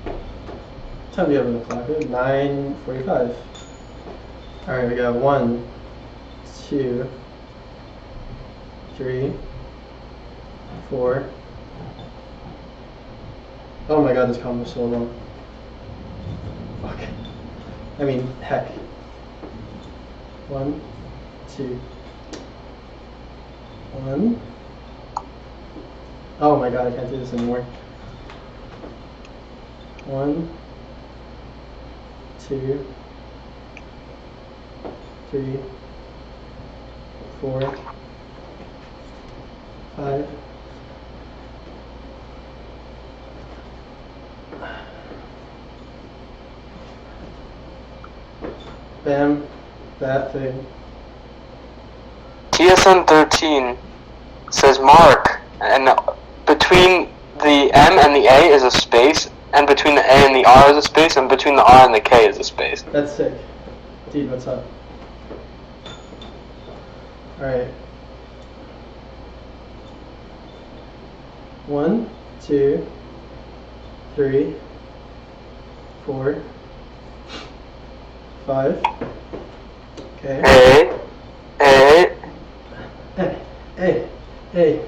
What time do we have on the clock? 9:45. Alright, we got 1, 2, 3, 4. Oh my god, this combo is so long. Fuck. I mean, heck. 1, 2. 1. Oh my god, I can't do this anymore. 1, 2, 3, 4, 5. Bam, that thing. TSN 13 says Mark, and between the M and the A is a space, and between the A and the R is a space, and between the R and the K is a space. That's sick. Dude, what's up? Alright. 1, 2, 3, 4, 5. Okay. A, Hey, hey, hey,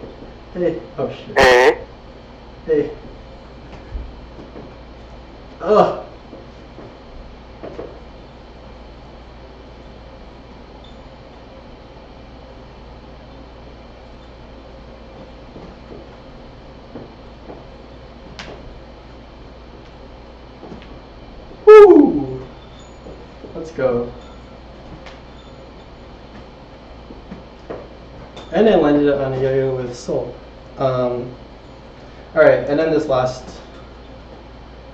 hey. Oh shit. A. Hey. Ugh. Woo! Let's go. And I landed on a yo-yo with Soul. Alright, and then this last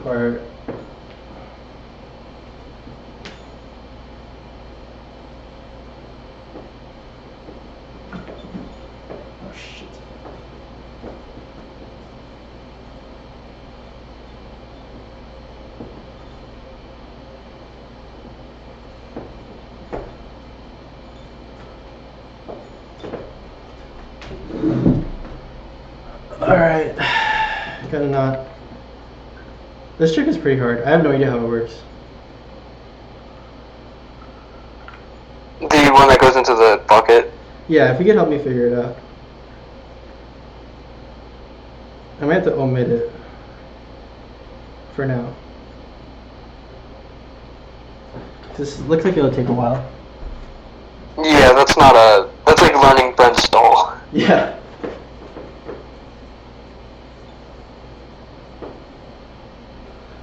part. Oh shit. Alright, got a knot. This trick is pretty hard. I have no idea how it works. The one that goes into the bucket. Yeah, if you could help me figure it out. I might have to omit it. For now. This looks like it'll take a while. Yeah, that's like learning Brent Stoll. Yeah.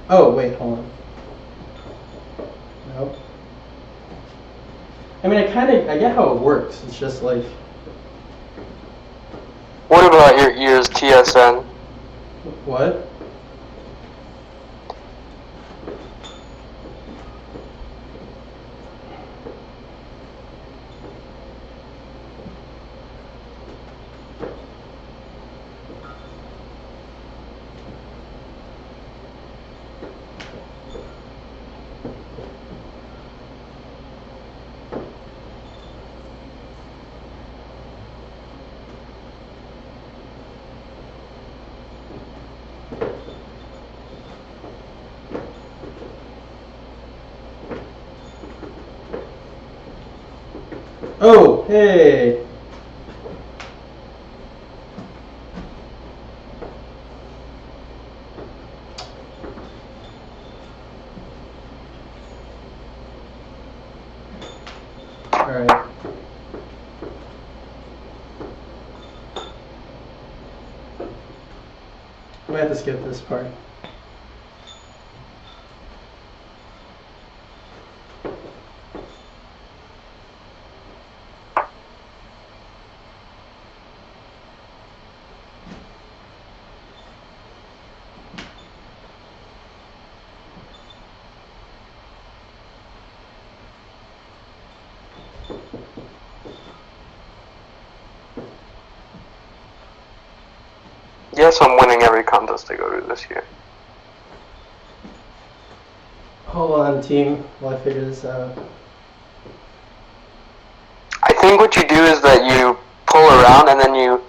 Oh, wait, hold on. Nope. I mean, I get how it works. It's just like, What about your ears, TSN? what? Oh, hey. All right. I might have to skip this part. Yes, I'm winning every contest I go to this year. Hold on, team, while I figure this out. I think what you do is that you pull around and then you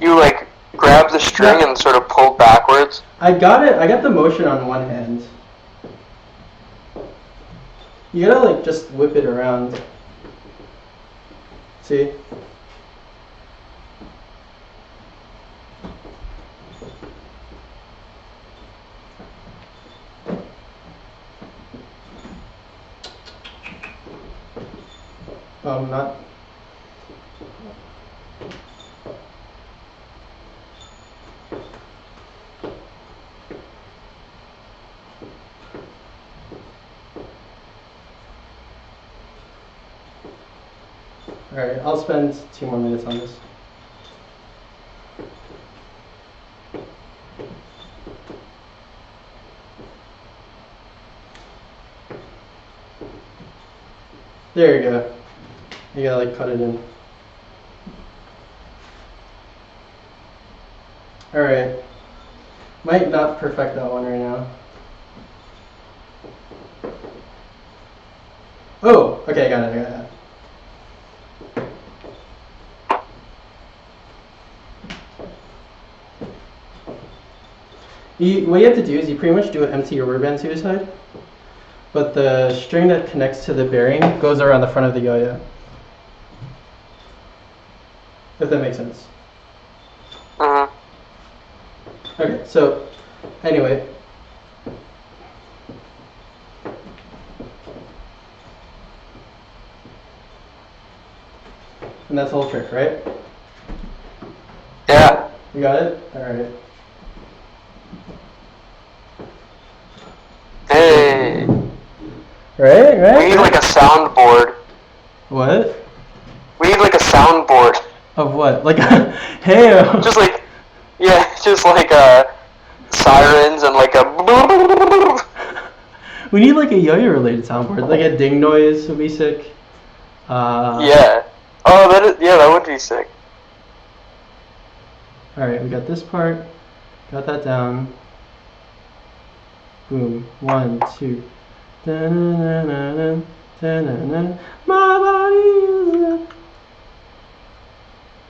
like grab the string Yeah. and sort of pull backwards. I got it. I got the motion on one hand. You gotta like just whip it around. See? Not. Alright, I'll spend 2 more minutes on this. There you go. You gotta like cut it in. Alright. Might not perfect that one right now. Oh, okay, I got it, I got it. What you have to do is you pretty much do an empty rubber band suicide, but the string that connects to the bearing goes around the front of the yo-yo. If that makes sense. Okay, so anyway. And that's the whole trick, right? Yeah. You got it? Alright. Hey. Right? We need like a soundboard. What? We need like a soundboard. Of what? Like a hey. Just like, yeah, just like sirens and like a. We need like a yo-yo related soundboard. Like a ding noise would be sick. Yeah. Oh, that would be sick. Alright, we got this part. Got that down. Boom. 1, 2. Da-na-na-na-na, da-na-na. My body is a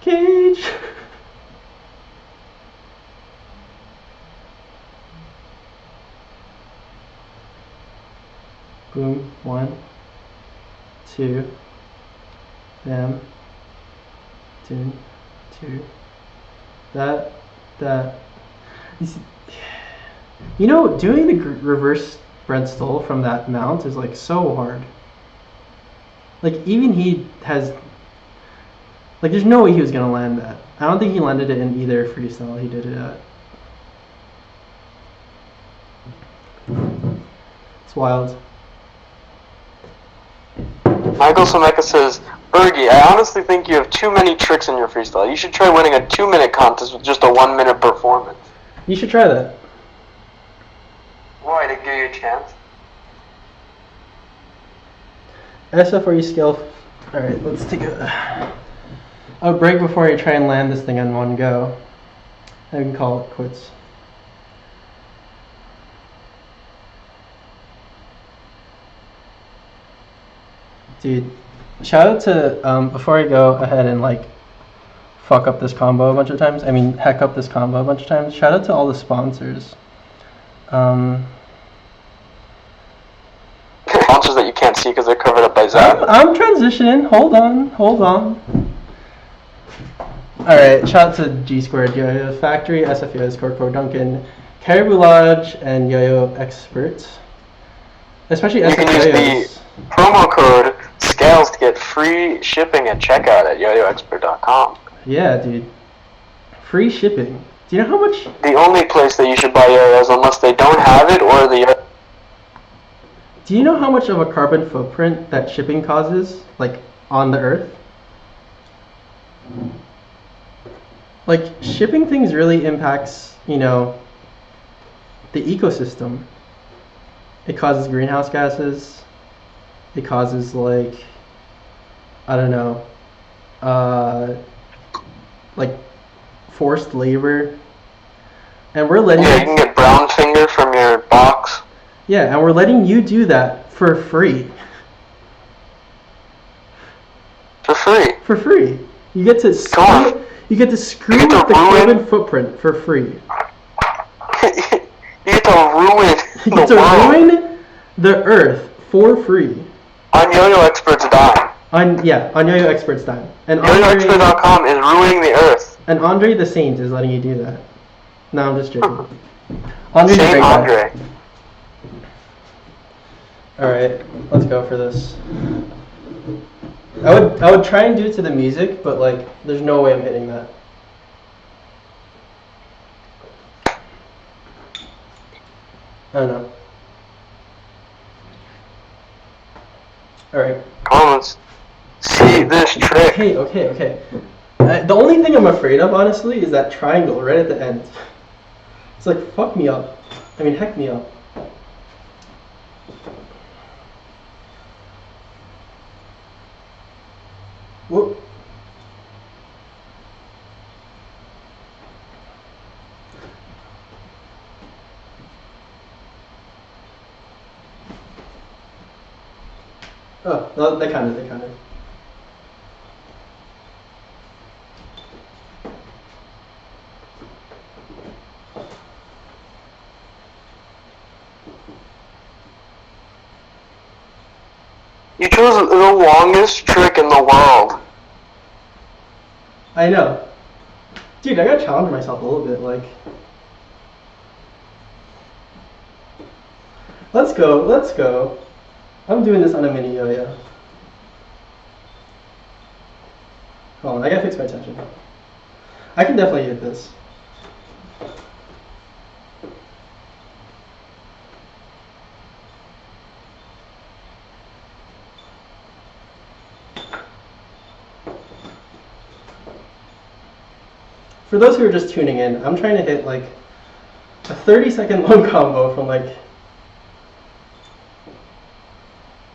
cage. Boom. 1, 2. Bam. 2. That. You know, doing the reverse Brent Stoll from that mount is like so hard. Like even he has, like there's no way he was gonna land that. I don't think he landed it in either freestyle he did it at. It's wild. Michael Sameka says, Bergie, I honestly think you have too many tricks in your freestyle. You should try winning a 2-minute contest with just a 1-minute performance. You should try that. Why, to give you a chance? SFRE skill. Alright, let's take a break before I try and land this thing on one go. I can call it quits. Dude, shout out to before I go ahead and like fuck up this combo a bunch of times. I mean, heck up this combo a bunch of times. Shout out to all the sponsors. Sponsors that you can't see because they're covered up by Zach. I'm transitioning. Hold on. All right. Shout out to G Squared, Yo-Yo Factory, SFUS, Corco Duncan, Caribou Lodge, and Yo-Yo Experts. Especially You can use SFUS. the promo code SCALES to get free shipping at checkout at yoyoexpert.com. Yeah, dude. Free shipping. Do you know how much? The only place that you should buy yo-yos unless they don't have it or the... Do you know how much of a carbon footprint that shipping causes, like, on the Earth? Like, shipping things really impacts, you know, the ecosystem. It causes greenhouse gases. It causes, like, I don't know, like, forced labor. And we're letting Yeah, you can get brown finger from your box. Yeah, and we're letting you do that for free. For free. For free. You get to Come screw, on. you get to screw You get with to the ruin- carbon footprint for free. You get to ruin You the get to world ruin the Earth for free. on Yo-Yo Expert's dime. On Yo-Yo Expert's dime. And YoYoExpert.com is ruining the Earth. Andre the Saint is letting you do that. No, I'm just joking. Andre's a Saint great guy. Andre. Alright, let's go for this. I would try and do it to the music, but like there's no way I'm hitting that. I don't know. Alright. Come on, let's see this trick. Okay. The only thing I'm afraid of, honestly, is that triangle right at the end. It's like, fuck me up. I mean, heck me up. Whoop. Oh, no, they counted. You chose the longest trick in the world. I know. Dude, I gotta challenge myself a little bit, like. Let's go. I'm doing this on a mini yo-yo. Hold on, I gotta fix my tension. I can definitely hit this. For those who are just tuning in, I'm trying to hit like a 30-second long combo from like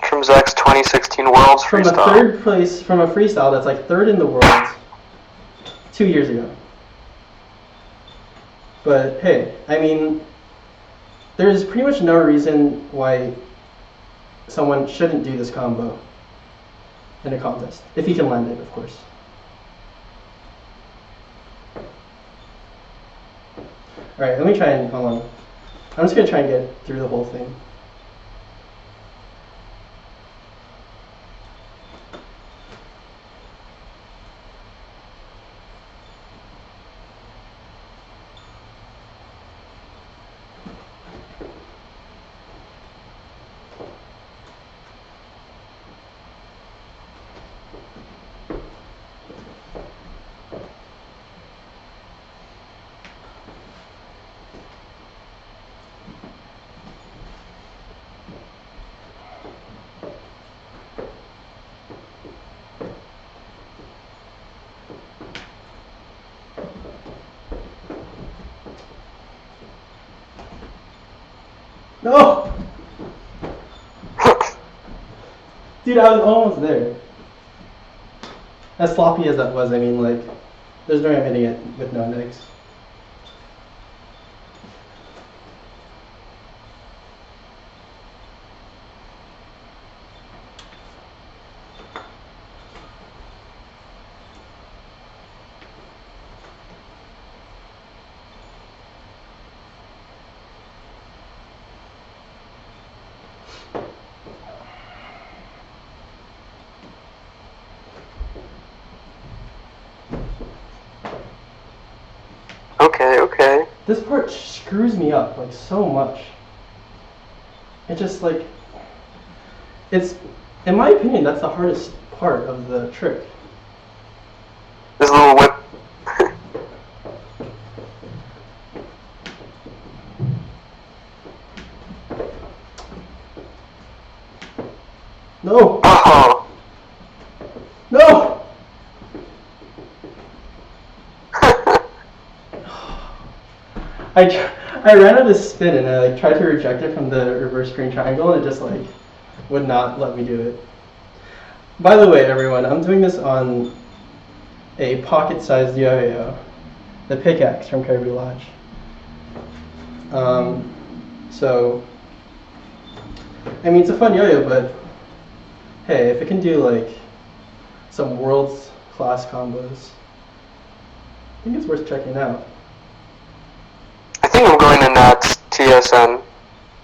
From Zach's 2016 Worlds from a Freestyle. third place from a freestyle that's like third in the world 2 years ago. But hey, I mean, there's pretty much no reason why someone shouldn't do this combo in a contest, if he can land it, of course. Alright, let me try and, hold on. I'm just gonna try and get through the whole thing. No! Dude, I was almost there. As sloppy as that was, I mean, like, there's no way I'm hitting it with no legs. This part screws me up like so much. It just like, it's, in my opinion, that's the hardest part of the trick. This little whip. No! Oh. No! I ran out of spin and I like tried to reject it from the reverse green triangle and it just like would not let me do it. By the way, everyone, I'm doing this on a pocket-sized yo-yo, the pickaxe from Caribou Lodge. So, I mean, it's a fun yo-yo, but hey, if it can do like some world's class combos, I think it's worth checking out. I think I'm going to Nats TSN.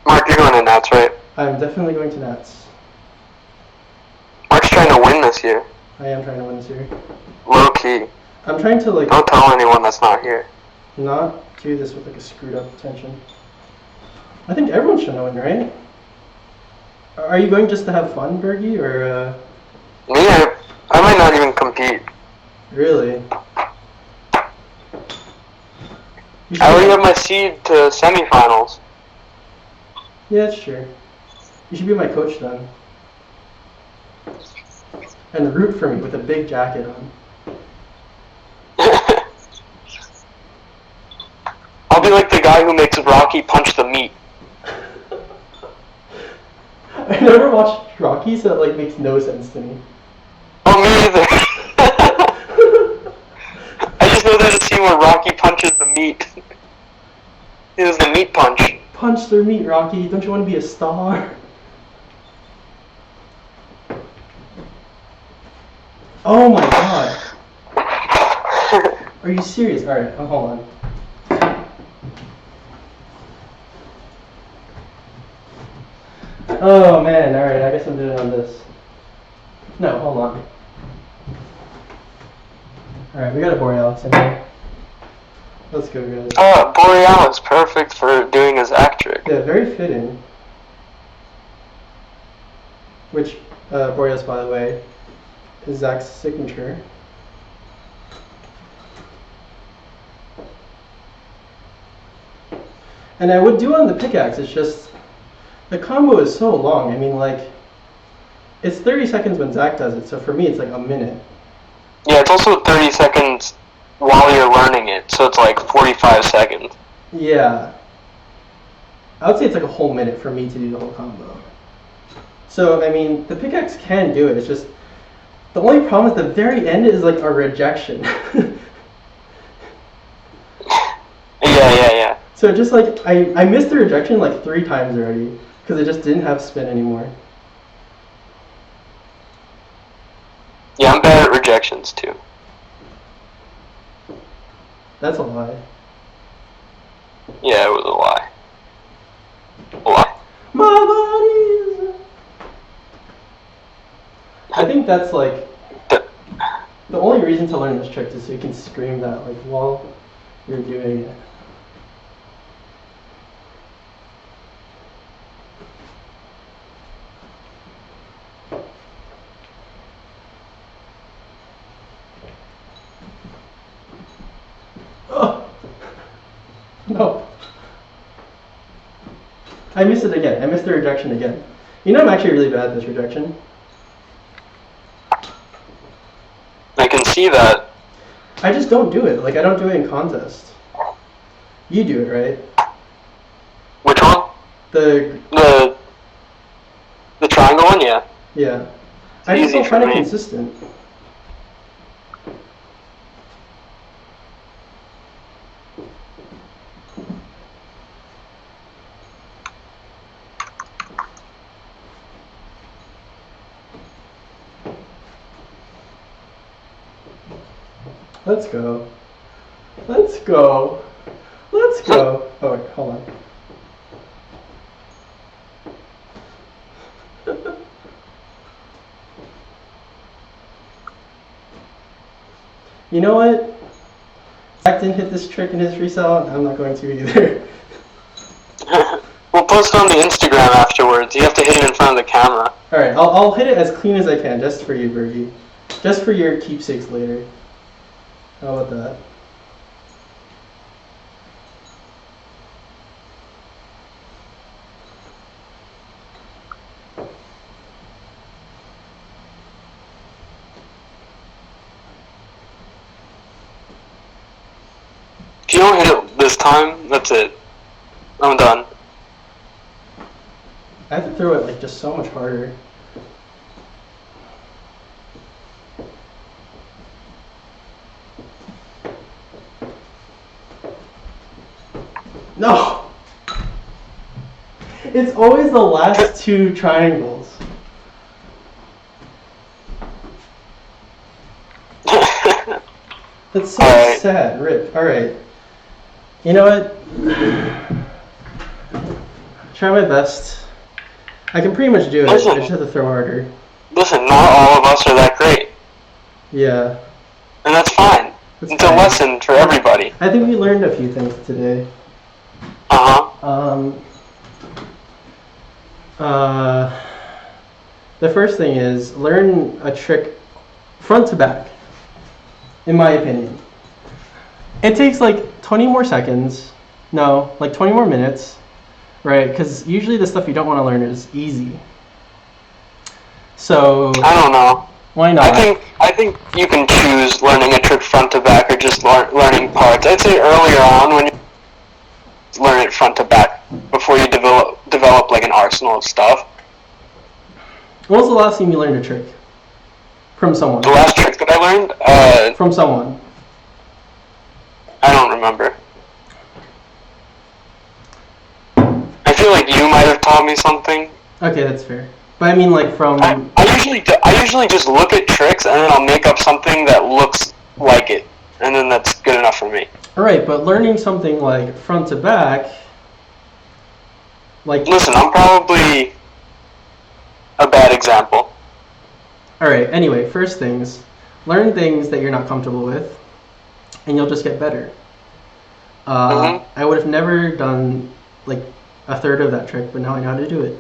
Mark, you're going to Nats, right? I'm definitely going to Nats. Mark's trying to win this year. I am trying to win this year. Low key. I'm trying to like Don't tell anyone that's not here. not do this with like a screwed up tension. I think everyone should know it, right? Are you going just to have fun, Bergie, or Me, I might not even compete. really? You I already should- have my seed to semifinals. Yeah, that's true. You should be my coach then. And root for me with a big jacket on. I'll be like the guy who makes Rocky punch the meat. I never watched Rocky, so it like makes no sense to me. Oh, me either. I just know there's a scene where Rocky punches the meat. It was the meat punch. Punch their meat, Rocky. Don't you want to be a star? Oh my god. Are you serious? Alright, hold on. Oh man, alright, I guess I'm doing it on this. No, hold on. Alright, we got a Borealis in here. Let's go, guys. Borealis, perfect for doing his act trick. Yeah, very fitting. Which, Borealis, by the way, is Zach's signature. And I would do on the pickaxe, it's just, the combo is so long. I mean, like, it's 30 seconds when Zach does it, so for me it's like a minute. Yeah, it's also 30 seconds while you're learning it, so it's like 45 seconds. Yeah. I would say it's like a whole minute for me to do the whole combo. So, I mean, the pickaxe can do it, it's just, the only problem at the very end is like a rejection. Yeah. So just like, I missed the rejection like 3 times already, because it just didn't have spin anymore. Yeah, I'm bad at rejections too. That's a lie. Yeah, it was a lie. A lie. My body is... I think that's like, the only reason to learn this trick is so you can scream that like while you're doing it. Oh. No. I missed it again. I missed the rejection again. You know I'm actually really bad at this rejection. I can see that. I just don't do it. Like, I don't do it in contest. You do it, right? Which one? The triangle one, yeah. yeah. I just easy don't for find it me. consistent. Let's go. Let's go. Let's go. Oh, wait, hold on. You know what? Zach didn't hit this trick in his freestyle, I'm not going to either. We'll post it on the Instagram afterwards. You have to hit it in front of the camera. Alright, I'll hit it as clean as I can, just for you, Bergie. Just for your keepsakes later. How about that? If you don't hit it this time, that's it. I'm done. I have to throw it like just so much harder. No! It's always the last two triangles. That's so Alright. sad, Rip. Alright. You know what? Try my best. I can pretty much do it. I Listen. just have to throw harder. Listen, not all of us are that great. Yeah. And that's fine. That's It's a fine. lesson for everybody. I think we learned a few things today. Uh-huh. The first thing is learn a trick front to back, in my opinion. It takes like 20 more seconds. No, like 20 more minutes, right? Because usually the stuff you don't want to learn is easy. So, I don't know. why not? I think you can choose learning a trick front to back or just learning parts. I'd say earlier on when you learn it front to back before you develop like an arsenal of stuff. When was the last time you learned a trick? From someone. The last trick that I learned, From someone. I don't remember. I feel like you might have taught me something. Okay, that's fair. But I mean like from... I usually just look at tricks and then I'll make up something that looks like it, and then that's good enough for me. Alright, but learning something like front to back... Like... Listen, I'm probably a bad example. Alright, anyway, first things. Learn things that you're not comfortable with, and you'll just get better. I would have never done like a third of that trick, but now I know how to do it.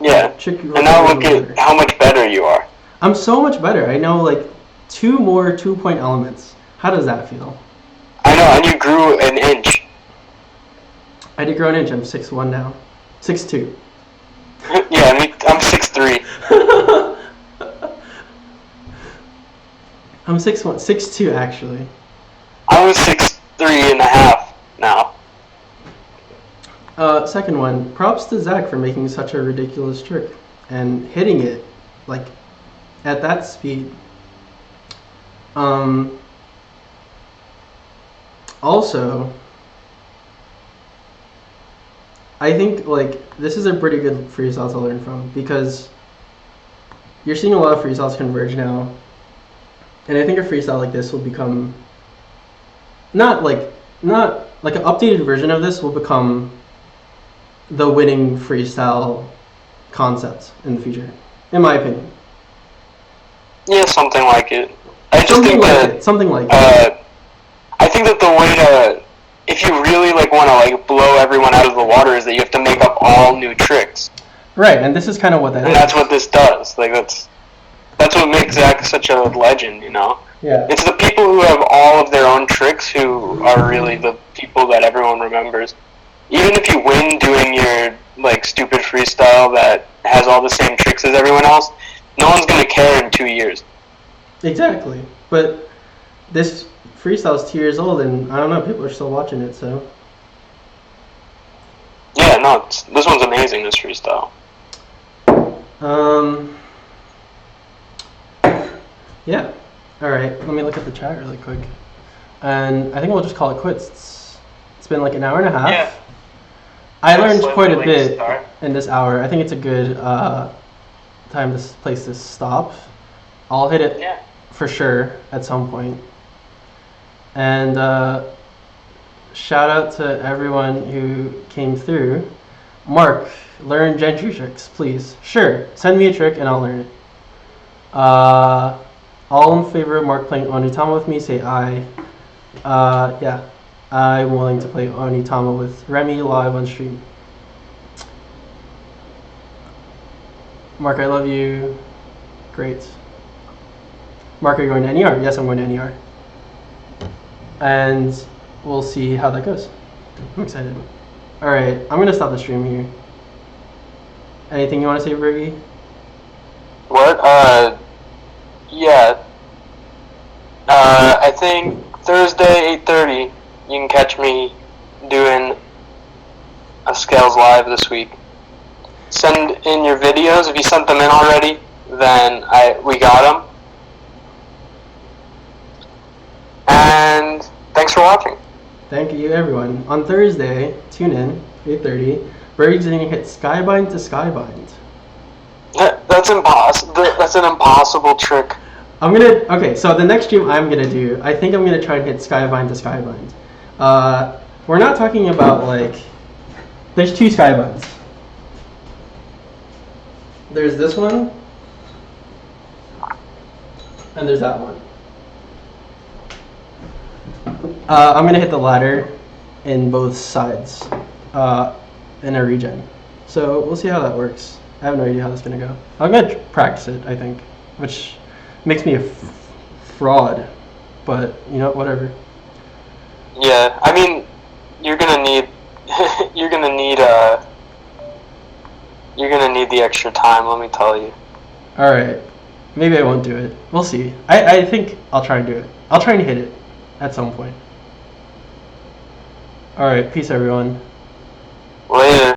Yeah. Trick And now look at how much better you are. I'm so much better. I know like 2 more 2-point elements. How does that feel? I know, and you grew an inch. I did grow an inch. I'm 6'1" now. 6'2". Yeah, I'm 6'3". I'm 6'1", 6'2" actually. I was 6'3.5" now. Second one. Props to Zach for making such a ridiculous trick and hitting it like at that speed. Also, I think like this is a pretty good freestyle to learn from because you're seeing a lot of freestyles converge now, and I think a freestyle like this will become not like an updated version of this will become the winning freestyle concept in the future, in my opinion. Yeah, something like it. I just Something think like that it. Something like it. I think that the way to, if you really like want to like blow everyone out of the water, is that you have to make up all new tricks, Right, and this is kind of what that and is. that's what this does. Like that's what makes Zach such a legend, you know. Yeah. It's the people who have all of their own tricks who are really the people that everyone remembers. Even if you win doing your like stupid freestyle that has all the same tricks as everyone else, no one's gonna care in 2 years. Exactly. But this freestyle is 2 years old, and I don't know, people are still watching it, so. Yeah, no, this one's amazing. This freestyle. Yeah. Alright, let me look at the chat really quick. And I think we'll just call it quits. It's been like an hour and a half. Yeah. I learned That's quite a like bit start. in this hour. I think it's a good time to place this stop. I'll hit it Yeah. for sure at some point. And shout out to everyone who came through. Mark, learn Gentry tricks, please. Sure, send me a trick and I'll learn it. All in favor of Mark playing Onitama with me, say aye. Yeah, I'm willing to play Onitama with Remy live on stream. Mark, I love you. Great. Mark, are you going to NER? Yes, I'm going to NER. And we'll see how that goes. I'm excited. Alright, I'm going to stop the stream here. Anything you want to say, Bergie? What? Yeah. I think Thursday, 8:30, you can catch me doing a Scales Live this week. Send in your videos. If you sent them in already, then we got them. And thanks for watching. Thank you, everyone. On Thursday, tune in, 8:30. Bergie's going to hit Skybind to Skybind. That's impossible. That's an impossible trick. Okay, so the next stream I'm gonna do, I think I'm gonna try and hit Skybind to Skybind. We're not talking about there's two Skybinds. There's this one, and there's that one. I'm gonna hit the ladder in both sides, in a regen. So we'll see how that works. I have no idea how that's gonna go. I'm gonna practice it, I think, which makes me a fraud, but you know, whatever. Yeah, I mean, you're gonna need you're gonna need the extra time. Let me tell you. All right, maybe I won't do it. We'll see. I think I'll try and do it. I'll try and hit it at some point. All right, peace, everyone. Later.